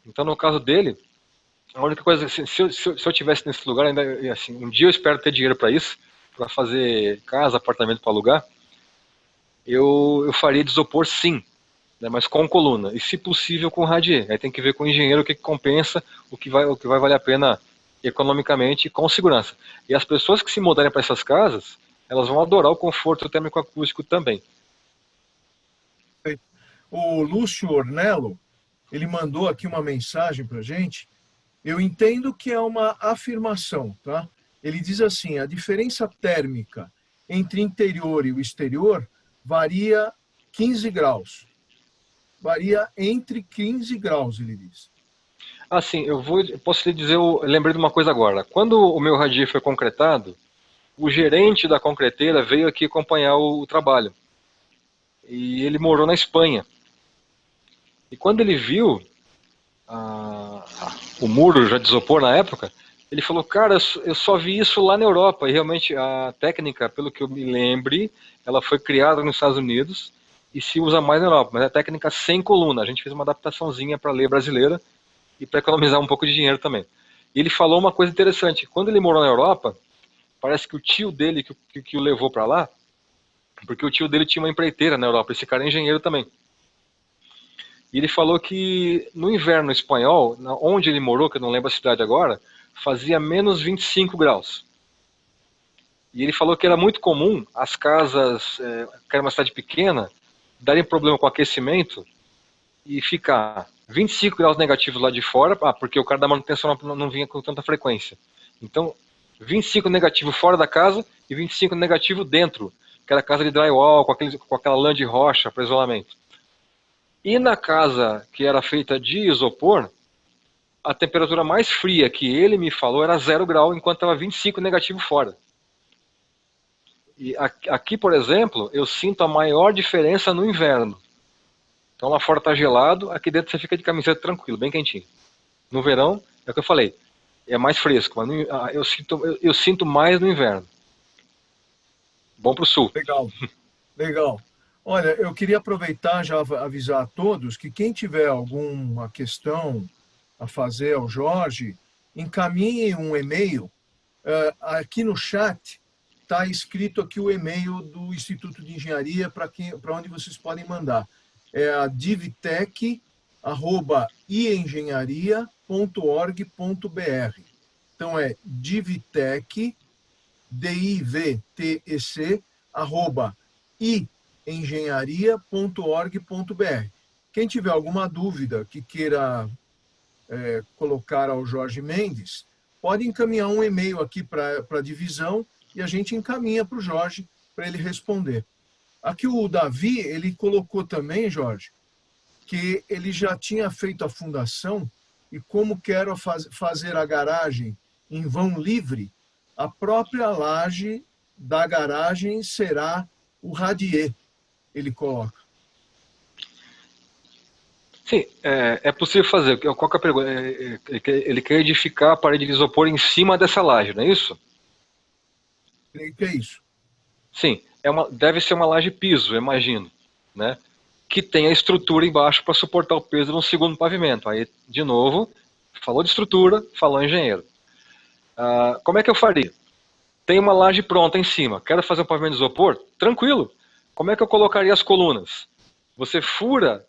Então no caso dele, a única coisa, assim, se eu tivesse nesse lugar, ainda assim, um dia eu espero ter dinheiro para isso, para fazer casa, apartamento para alugar, eu faria de isopor sim, né, mas com coluna, e se possível com radier. Aí tem que ver com o engenheiro o que compensa, o que vai valer a pena economicamente e com segurança. E as pessoas que se mudarem para essas casas, elas vão adorar o conforto térmico acústico também. O Lúcio Ornello, ele mandou aqui uma mensagem para a gente. Eu entendo que é uma afirmação, tá? Ele diz assim: a diferença térmica entre interior e o exterior varia 15 graus. Varia entre 15 graus, ele diz. Assim, posso lhe dizer, eu lembrei de uma coisa agora. Quando o meu radier foi concretado, o gerente da concreteira veio aqui acompanhar o trabalho. E ele morou na Espanha. E quando ele viu o muro já de isopor na época, ele falou, cara, eu só vi isso lá na Europa. E realmente a técnica, pelo que eu me lembre, ela foi criada nos Estados Unidos e se usa mais na Europa. Mas é a técnica sem coluna. A gente fez uma adaptaçãozinha para a lei brasileira e para economizar um pouco de dinheiro também. E ele falou uma coisa interessante. Quando ele morou na Europa, parece que o tio dele que o levou para lá, porque o tio dele tinha uma empreiteira na Europa. Esse cara é engenheiro também. E ele falou que no inverno espanhol, onde ele morou, que eu não lembro a cidade agora, fazia menos 25 graus. E ele falou que era muito comum as casas, que era uma cidade pequena, darem problema com aquecimento e ficar 25 graus negativos lá de fora, porque o cara da manutenção não vinha com tanta frequência. Então, 25 negativo fora da casa e 25 negativo dentro, que era casa de drywall, com aquela lã de rocha para isolamento. E na casa que era feita de isopor, a temperatura mais fria que ele me falou era 0 grau, enquanto estava 25 negativo fora. E aqui, por exemplo, eu sinto a maior diferença no inverno. Então lá fora está gelado, aqui dentro você fica de camiseta tranquilo, bem quentinho. No verão, é o que eu falei, é mais fresco, mas eu sinto mais no inverno. Bom para o sul. Legal, legal. Olha, eu queria aproveitar já avisar a todos que quem tiver alguma questão a fazer ao Jorge, encaminhe um e-mail. Aqui no chat está escrito aqui o e-mail do Instituto de Engenharia para onde vocês podem mandar. É a divtec@iengenharia.org.br. Então é divtec, DIVTEC, @iengenharia.org.br. Quem tiver alguma dúvida que queira colocar ao Jorge Mendes, pode encaminhar um e-mail aqui para a divisão e a gente encaminha para o Jorge para ele responder. Aqui o Davi, ele colocou também, Jorge, que ele já tinha feito a fundação e como quero fazer a garagem em vão livre, a própria laje da garagem será o radier, ele coloca. Sim, é possível fazer. Qual que é a pergunta? Ele quer edificar a parede de isopor em cima dessa laje, não é isso? Creio que é isso. Sim, deve ser uma laje piso, eu imagino, né? Que tem a estrutura embaixo para suportar o peso no segundo pavimento. Aí, de novo, falou de estrutura, falou engenheiro. Como é que eu faria? Tem uma laje pronta em cima, quero fazer um pavimento de isopor? Tranquilo. Como é que eu colocaria as colunas? Você fura,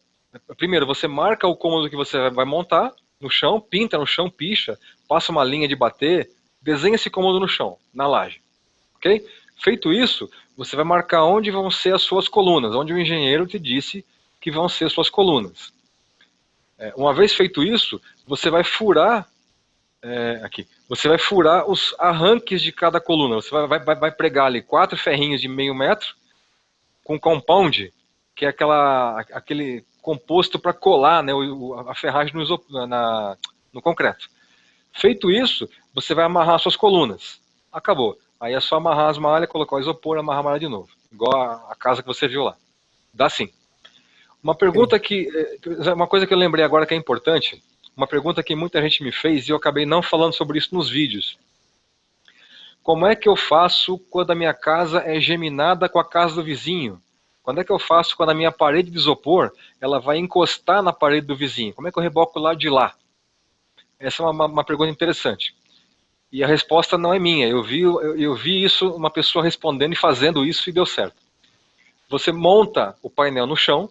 primeiro você marca o cômodo que você vai montar no chão, pinta no chão, picha, passa uma linha de bater, desenha esse cômodo no chão, na laje. Ok? Feito isso, você vai marcar onde vão ser as suas colunas, onde o engenheiro te disse que vão ser as suas colunas. Uma vez feito isso, você vai furar você vai furar os arranques de cada coluna. Você vai pregar ali 4 ferrinhos de meio metro com compound, que é aquele composto para colar, né, a ferragem no concreto. Feito isso, você vai amarrar suas colunas. Acabou. Aí é só amarrar as malhas, colocar o isopor e amarrar a malha de novo. Igual a casa que você viu lá. Dá sim. Uma coisa que eu lembrei agora que é importante, uma pergunta que muita gente me fez e eu acabei não falando sobre isso nos vídeos. Como é que eu faço quando a minha casa é geminada com a casa do vizinho? Quando é que eu faço quando a minha parede de isopor ela vai encostar na parede do vizinho? Como é que eu reboco lá de lá? Essa é uma pergunta interessante. E a resposta não é minha. Eu vi isso, uma pessoa respondendo e fazendo isso e deu certo. Você monta o painel no chão,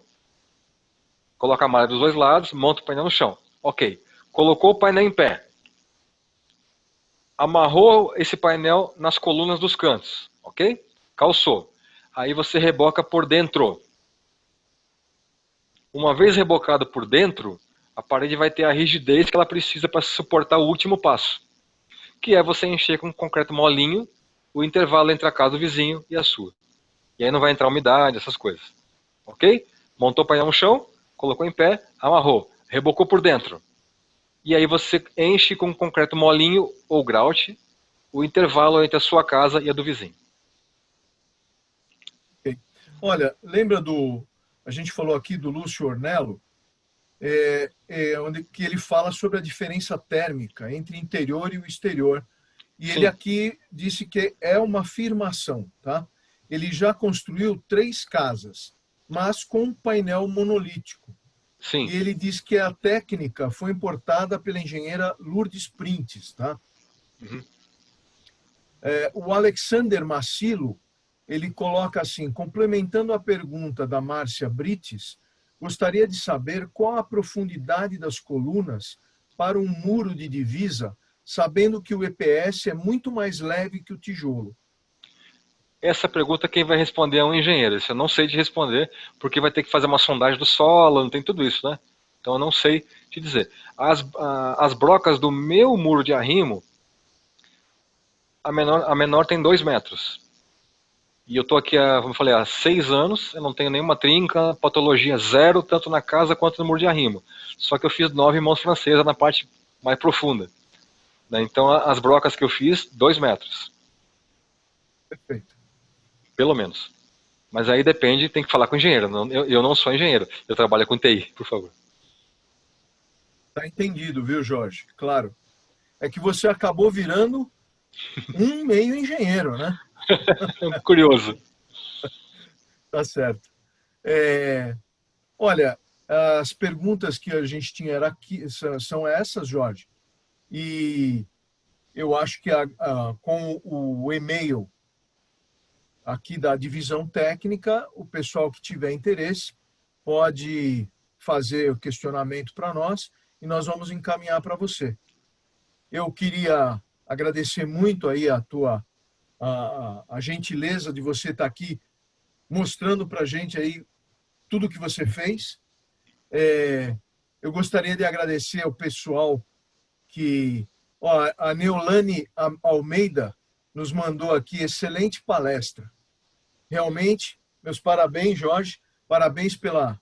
coloca a malha dos dois lados, monta o painel no chão. Ok. Colocou o painel em pé. Amarrou esse painel nas colunas dos cantos. Ok? Calçou. Aí você reboca por dentro. Uma vez rebocado por dentro, a parede vai ter a rigidez que ela precisa para suportar o último passo, que é você encher com concreto molinho o intervalo entre a casa do vizinho e a sua. E aí não vai entrar umidade, essas coisas. Ok? Montou o painel no chão, colocou em pé, amarrou, rebocou por dentro. E aí você enche com concreto molinho ou grout o intervalo entre a sua casa e a do vizinho. Ok. Olha, lembra a gente falou aqui do Lúcio Ornello, onde que ele fala sobre a diferença térmica entre interior e o exterior. E ele Sim. aqui disse que é uma afirmação, tá? Ele já construiu 3 casas, mas com painel monolítico. Sim. E ele diz que a técnica foi importada pela engenheira Lourdes Printes, tá? Uhum. O Alexander Massilo, ele coloca assim, complementando a pergunta da Márcia Brites, gostaria de saber qual a profundidade das colunas para um muro de divisa, sabendo que o EPS é muito mais leve que o tijolo. Essa pergunta quem vai responder é um engenheiro. Isso eu não sei de responder, porque vai ter que fazer uma sondagem do solo, não tem tudo isso, né? Então eu não sei te dizer. As brocas do meu muro de arrimo, a menor tem 2 metros. E eu tô aqui, como eu falei, há 6 anos, eu não tenho nenhuma trinca, patologia zero, tanto na casa quanto no muro de arrimo. Só que eu fiz 9 mãos francesas na parte mais profunda. Então as brocas que eu fiz, 2 metros. Perfeito. Pelo menos. Mas aí depende, tem que falar com o engenheiro. Eu não sou engenheiro, eu trabalho com TI, por favor. Tá entendido, viu, Jorge? Claro. É que você acabou virando um meio engenheiro, né? Curioso. Tá certo. Olha, as perguntas que a gente tinha era aqui, são essas, Jorge. E eu acho que com o e-mail aqui da divisão técnica, o pessoal que tiver interesse pode fazer o questionamento para nós e nós vamos encaminhar para você. Eu queria agradecer muito aí a gentileza de você estar aqui mostrando para a gente aí tudo que você fez. Eu gostaria de agradecer ao pessoal que... a Neolane Almeida nos mandou aqui excelente palestra. Realmente, meus parabéns, Jorge. Parabéns pela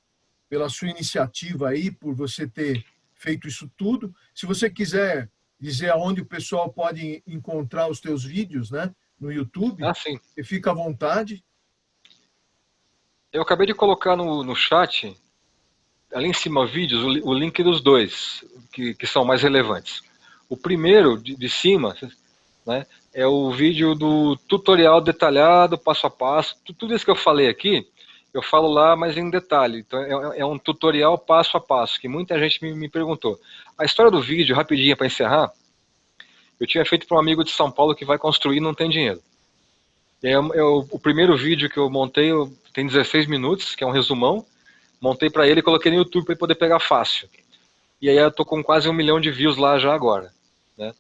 sua iniciativa aí, por você ter feito isso tudo. Se você quiser dizer aonde o pessoal pode encontrar os teus vídeos, né, no YouTube, Sim. fica à vontade. Eu acabei de colocar no chat, ali em cima, vídeos, o link dos dois, que são mais relevantes. O primeiro, de cima, né, é o vídeo do tutorial detalhado, passo a passo. Tudo isso que eu falei aqui, eu falo lá, mas em detalhe. Então, é um tutorial passo a passo, que muita gente me perguntou. A história do vídeo, rapidinho para encerrar, eu tinha feito para um amigo de São Paulo que vai construir e não tem dinheiro. O primeiro vídeo que eu montei tem 16 minutos, que é um resumão. Montei para ele e coloquei no YouTube para ele poder pegar fácil. E aí eu tô com quase 1 milhão de views lá já agora, né?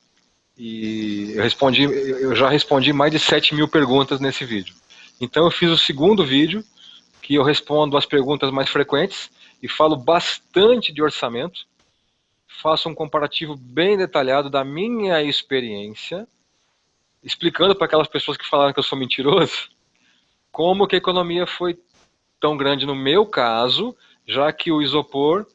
E eu já respondi mais de 7 mil perguntas nesse vídeo. Então eu fiz o segundo vídeo, que eu respondo as perguntas mais frequentes e falo bastante de orçamento, faço um comparativo bem detalhado da minha experiência, explicando para aquelas pessoas que falaram que eu sou mentiroso, como que a economia foi tão grande no meu caso, já que o isopor,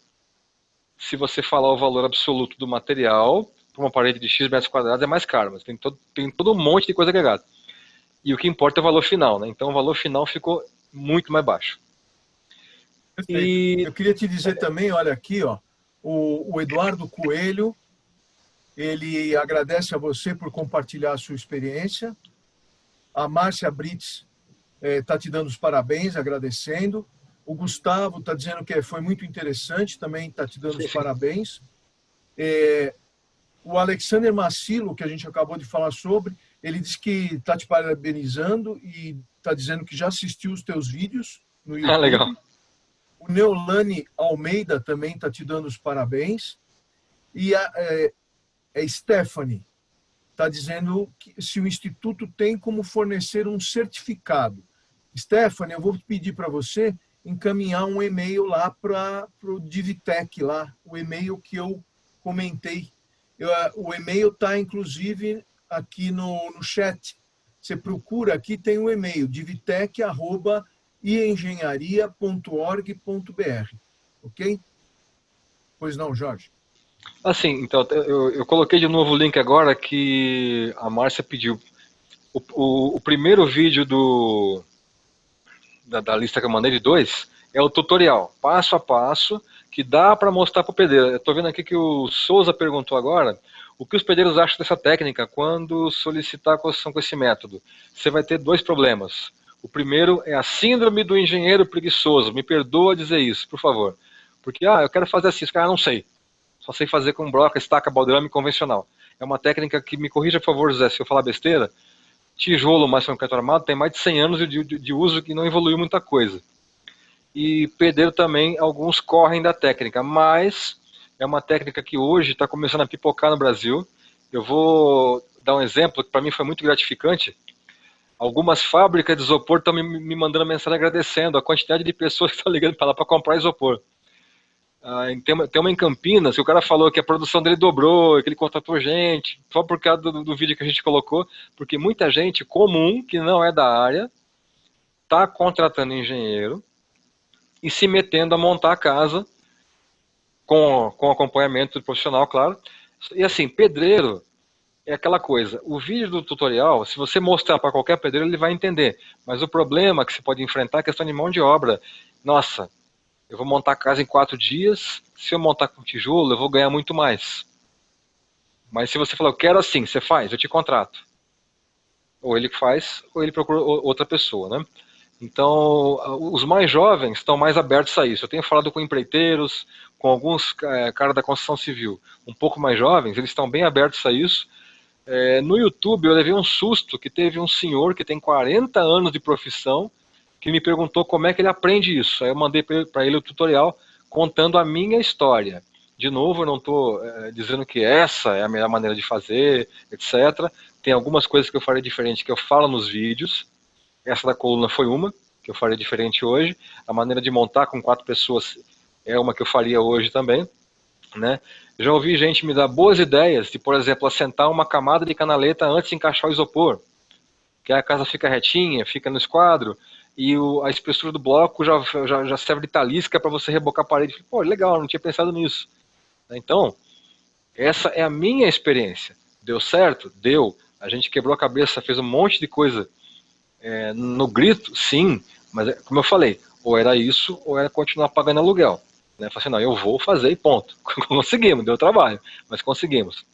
se você falar o valor absoluto do material, para uma parede de X metros quadrados é mais caro, mas tem todo um monte de coisa agregada. E o que importa é o valor final, né? Então o valor final ficou muito mais baixo. Perfeito. Eu queria te dizer também, olha aqui, ó, o Eduardo Coelho, ele agradece a você por compartilhar a sua experiência. A Márcia Brits está te dando os parabéns, agradecendo. O Gustavo está dizendo que foi muito interessante, também está te dando os parabéns. O Alexander Massilo, que a gente acabou de falar sobre, ele disse que está te parabenizando e está dizendo que já assistiu os teus vídeos no YouTube. Legal. O Neolane Almeida também está te dando os parabéns. E a Stephanie está dizendo que se o Instituto tem como fornecer um certificado. Stephanie, eu vou pedir para você encaminhar um e-mail lá para o Divitec, lá, o e-mail que eu comentei. O e-mail está, inclusive, aqui no chat. Você procura aqui, tem o e-mail, divitec@iengenharia.org.br. Ok? Pois não, Jorge? Assim, então, eu coloquei de novo o link agora que a Márcia pediu. O primeiro vídeo da lista que eu mandei de 2 é o tutorial, passo a passo, que dá para mostrar para o pedreiro. Eu estou vendo aqui que o Souza perguntou agora o que os pedreiros acham dessa técnica quando solicitar a construção com esse método. Você vai ter 2 problemas. O primeiro é a síndrome do engenheiro preguiçoso. Me perdoa dizer isso, por favor. Porque, eu quero fazer assim, os caras não sei. Só sei fazer com broca, estaca, baldrame convencional. É uma técnica que, me corrija, por favor, Zé, se eu falar besteira, tijolo mais concreto armado tem mais de 100 anos de uso que não evoluiu muita coisa. E pedreiro também, alguns correm da técnica, mas é uma técnica que hoje está começando a pipocar no Brasil. Eu vou dar um exemplo que para mim foi muito gratificante. Algumas fábricas de isopor estão me mandando mensagem agradecendo a quantidade de pessoas que estão ligando para lá para comprar isopor. Tem uma em Campinas que o cara falou que a produção dele dobrou, que ele contratou gente, só por causa do vídeo que a gente colocou, porque muita gente comum, que não é da área, está contratando engenheiro e se metendo a montar a casa com acompanhamento profissional, claro. E assim, pedreiro é aquela coisa, o vídeo do tutorial, se você mostrar para qualquer pedreiro, ele vai entender, mas o problema que você pode enfrentar é a questão de mão de obra. Nossa, eu vou montar a casa em 4 dias, se eu montar com tijolo, eu vou ganhar muito mais. Mas se você falar, eu quero assim, você faz, eu te contrato. Ou ele faz, ou ele procura outra pessoa, né? Então, os mais jovens estão mais abertos a isso. Eu tenho falado com empreiteiros, com alguns caras da construção civil um pouco mais jovens, eles estão bem abertos a isso. No YouTube, eu levei um susto que teve um senhor que tem 40 anos de profissão, que me perguntou como é que ele aprende isso. Aí eu mandei para ele o tutorial contando a minha história. De novo, eu não estou dizendo que essa é a melhor maneira de fazer, etc. Tem algumas coisas que eu farei diferente que eu falo nos vídeos. Essa da coluna foi uma que eu faria diferente hoje. A maneira de montar com 4 pessoas é uma que eu faria hoje também, né? Já ouvi gente me dar boas ideias de, por exemplo, assentar uma camada de canaleta antes de encaixar o isopor, que a casa fica retinha, fica no esquadro, e a espessura do bloco já serve de talisca para você rebocar a parede. Pô, legal, não tinha pensado nisso. Então, essa é a minha experiência. Deu certo? Deu. A gente quebrou a cabeça, fez um monte de coisa no grito, sim, mas como eu falei, ou era isso, ou era continuar pagando aluguel. Né? Falei assim, não, eu vou fazer e ponto. Conseguimos, deu trabalho, mas conseguimos.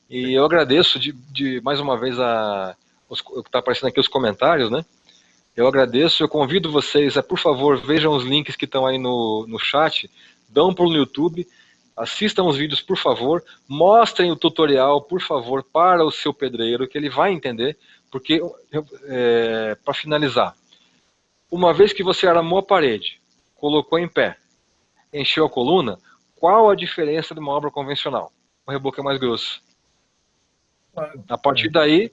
E eu agradeço de mais uma vez o que está aparecendo aqui os comentários, né? Eu agradeço, eu convido vocês a, por favor, vejam os links que estão aí no chat, dão para o YouTube, assistam os vídeos, por favor, mostrem o tutorial, por favor, para o seu pedreiro, que ele vai entender, porque, para finalizar, uma vez que você armou a parede, colocou em pé, encheu a coluna, qual a diferença de uma obra convencional? O reboco é mais grosso. A partir daí,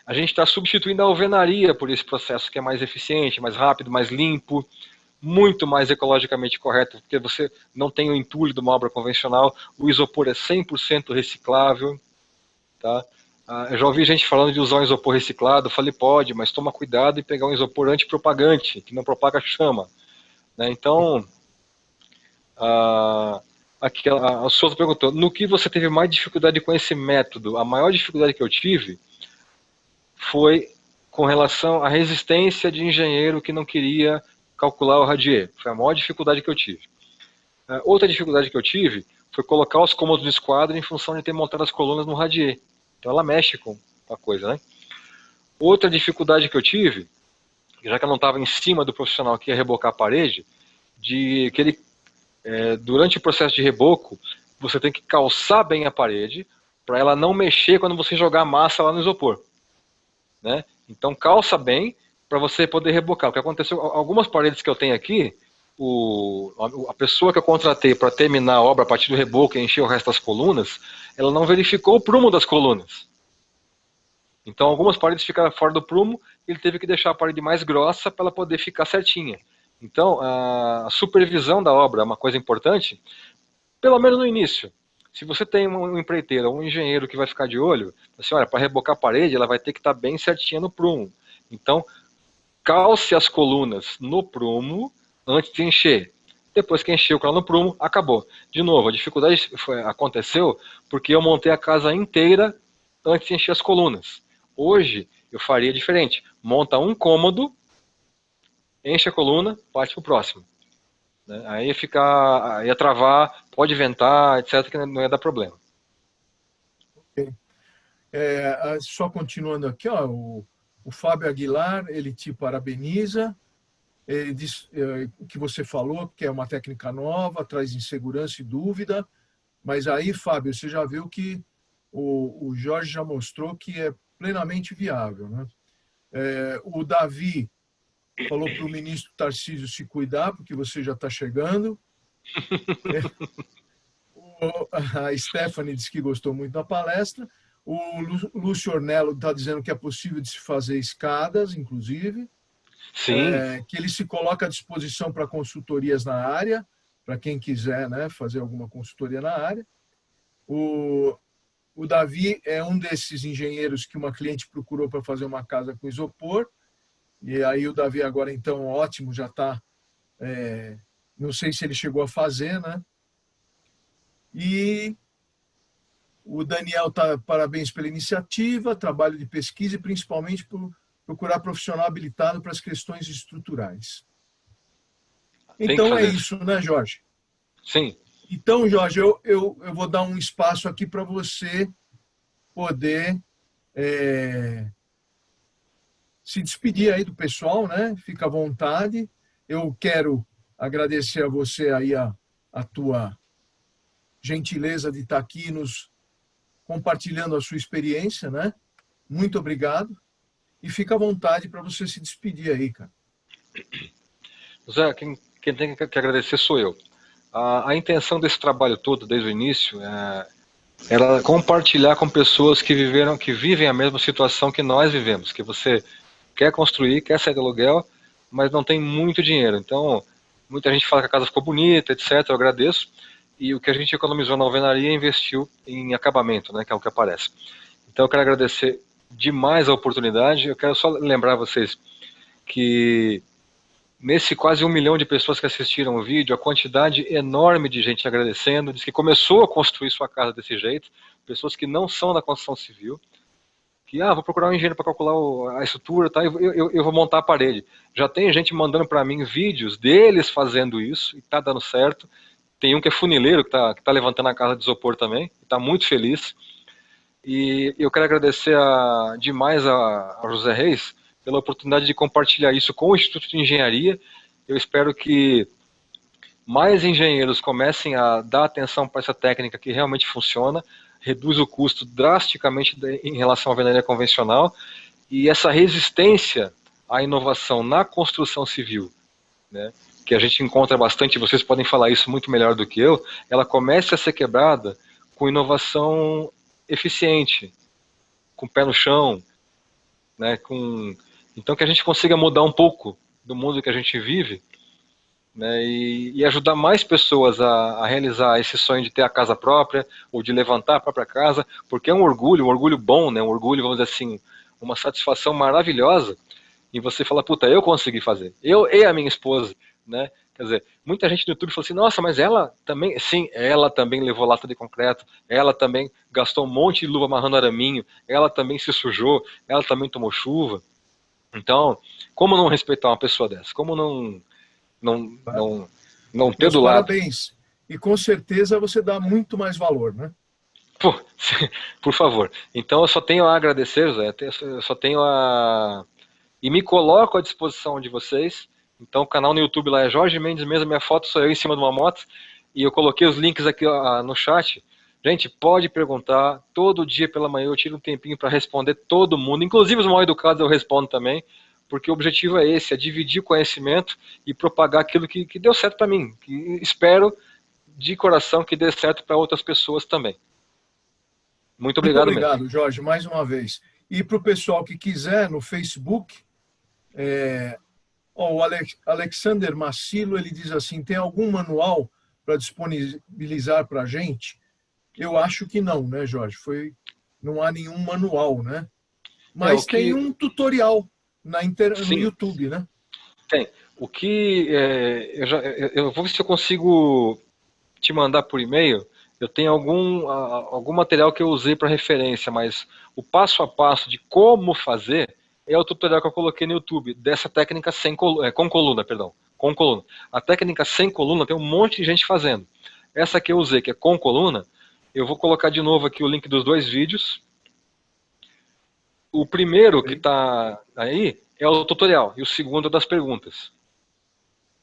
a gente está substituindo a alvenaria por esse processo que é mais eficiente, mais rápido, mais limpo, muito mais ecologicamente correto, porque você não tem o entulho de uma obra convencional, o isopor é 100% reciclável, tá? Eu já ouvi gente falando de usar um isopor reciclado, falei, pode, mas toma cuidado em pegar um isopor antipropagante, que não propaga chama. Né? Então, a Souza perguntou, no que você teve mais dificuldade com esse método? A maior dificuldade que eu tive foi com relação à resistência de engenheiro que não queria calcular o radier. Foi a maior dificuldade que eu tive. Outra dificuldade que eu tive foi colocar os cômodos do esquadro em função de ter montado as colunas no radier. Então ela mexe com a coisa, né? Outra dificuldade que eu tive, já que eu não estava em cima do profissional que ia rebocar a parede, de que ele, durante o processo de reboco, você tem que calçar bem a parede para ela não mexer quando você jogar massa lá no isopor. Né? Então calça bem para você poder rebocar. O que aconteceu, algumas paredes que eu tenho aqui, a pessoa que eu contratei para terminar a obra a partir do reboco e encher o resto das colunas, ela não verificou o prumo das colunas. Então algumas paredes ficaram fora do prumo, ele teve que deixar a parede mais grossa para ela poder ficar certinha. Então, a supervisão da obra é uma coisa importante, pelo menos no início. Se você tem um empreiteiro, um engenheiro que vai ficar de olho, assim, olha, para rebocar a parede, ela vai ter que estar bem certinha no prumo. Então, calce as colunas no prumo antes de encher. Depois que encheu o no prumo, acabou. De novo, a dificuldade aconteceu porque eu montei a casa inteira antes de encher as colunas. Hoje, eu faria diferente. Monta um cômodo, enche a coluna, parte para o próximo. Né? Aí ia travar, pode ventar, etc., que não ia dar problema. Só continuando aqui, ó, o Fábio Aguilar, ele te parabeniza, ele diz o que você falou, que é uma técnica nova, traz insegurança e dúvida, mas aí, Fábio, você já viu que o Jorge já mostrou que é plenamente viável, né? O Davi falou para o ministro Tarcísio se cuidar, porque você já está chegando. A Stephanie disse que gostou muito da palestra. O Lúcio Ornello está dizendo que é possível de se fazer escadas, inclusive. Sim. Que ele se coloca à disposição para consultorias na área, para quem quiser, né, fazer alguma consultoria na área. O Davi é um desses engenheiros que uma cliente procurou para fazer uma casa com isopor. E aí o Davi agora, então, ótimo, já está... não sei se ele chegou a fazer, né? E o Daniel tá parabéns pela iniciativa, trabalho de pesquisa e principalmente por procurar profissional habilitado para as questões estruturais. Então é isso, né, Jorge? Sim. Então, Jorge, eu vou dar um espaço aqui para você poder se despedir aí do pessoal, né? Fica à vontade. Eu quero agradecer a você aí a tua gentileza de estar aqui nos compartilhando a sua experiência, né? Muito obrigado. E fica à vontade para você se despedir aí, cara. Zé, quem tem que agradecer sou eu. A intenção desse trabalho todo, desde o início, era compartilhar com pessoas que vivem a mesma situação que nós vivemos, que você quer construir, quer sair do aluguel, mas não tem muito dinheiro. Então, muita gente fala que a casa ficou bonita, etc. Eu agradeço. E o que a gente economizou na alvenaria investiu em acabamento, né, que é o que aparece. Então eu quero agradecer demais a oportunidade. Eu quero só lembrar vocês que nesse quase 1 milhão de pessoas que assistiram o vídeo, a quantidade enorme de gente agradecendo, diz que começou a construir sua casa desse jeito, pessoas que não são da construção civil, que vou procurar um engenheiro para calcular a estrutura, tá? Eu vou montar a parede. Já tem gente mandando para mim vídeos deles fazendo isso e está dando certo. Tem um que é funileiro, que tá levantando a casa de isopor também, está muito feliz. E eu quero agradecer demais a José Reis pela oportunidade de compartilhar isso com o Instituto de Engenharia. Eu espero que mais engenheiros comecem a dar atenção para essa técnica que realmente funciona, reduz o custo drasticamente em relação à alvenaria convencional, e essa resistência à inovação na construção civil, né, que a gente encontra bastante, vocês podem falar isso muito melhor do que eu, ela começa a ser quebrada com inovação eficiente, com o pé no chão, né, então que a gente consiga mudar um pouco do mundo que a gente vive, né, e ajudar mais pessoas a realizar esse sonho de ter a casa própria, ou de levantar a própria casa, porque é um orgulho bom, né, um orgulho, vamos dizer assim, uma satisfação maravilhosa, e você fala, puta, eu consegui fazer, eu e a minha esposa, né? Quer dizer, muita gente no YouTube falou assim, nossa, mas ela também, sim, ela também levou lata de concreto, ela também gastou um monte de luva amarrando araminho, ela também se sujou, ela também tomou chuva. Então, como não respeitar uma pessoa dessa? Como não ter do lado? Parabéns. E com certeza você dá muito mais valor, né? Por favor. Então eu só tenho a agradecer, Zé, eu só tenho e me coloco à disposição de vocês. Então o canal no YouTube lá é Jorge Mendes mesmo, minha foto sou eu em cima de uma moto, e eu coloquei os links aqui no chat. Gente, pode perguntar, todo dia pela manhã eu tiro um tempinho para responder todo mundo, inclusive os mal educados eu respondo também, porque o objetivo é esse, é dividir conhecimento e propagar aquilo que deu certo para mim, que espero de coração que dê certo para outras pessoas também. Muito obrigado mesmo. Jorge, mais uma vez. E para o pessoal que quiser, no Facebook, Ó, o Alexander Massilo, ele diz assim, tem algum manual para disponibilizar para a gente? Eu acho que não, né, Jorge? Não há nenhum manual, né? Mas tem um tutorial no Sim, YouTube, né? tem. O que eu vou ver se eu consigo te mandar por e-mail. Eu tenho algum material que eu usei para referência, mas o passo a passo de como fazer é o tutorial que eu coloquei no YouTube, dessa técnica com coluna, perdão. Com coluna. A técnica sem coluna tem um monte de gente fazendo. Essa que eu usei, que é com coluna, eu vou colocar de novo aqui o link dos 2 vídeos. O primeiro que está aí é o tutorial, e o segundo é das perguntas.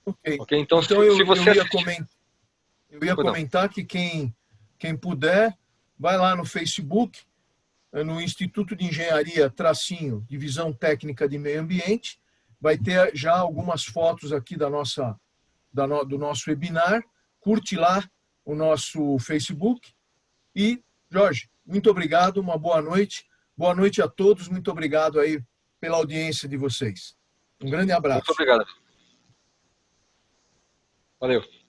Ok. Ok? Então, Então se você eu ia comentar que quem puder, vai lá no Facebook, no Instituto de Engenharia, Divisão Técnica de Meio Ambiente, vai ter já algumas fotos aqui do nosso webinar. Curte lá o nosso Facebook. E, Jorge, muito obrigado, uma boa noite. Boa noite a todos, muito obrigado aí pela audiência de vocês. Um grande Muito abraço. obrigado. Valeu.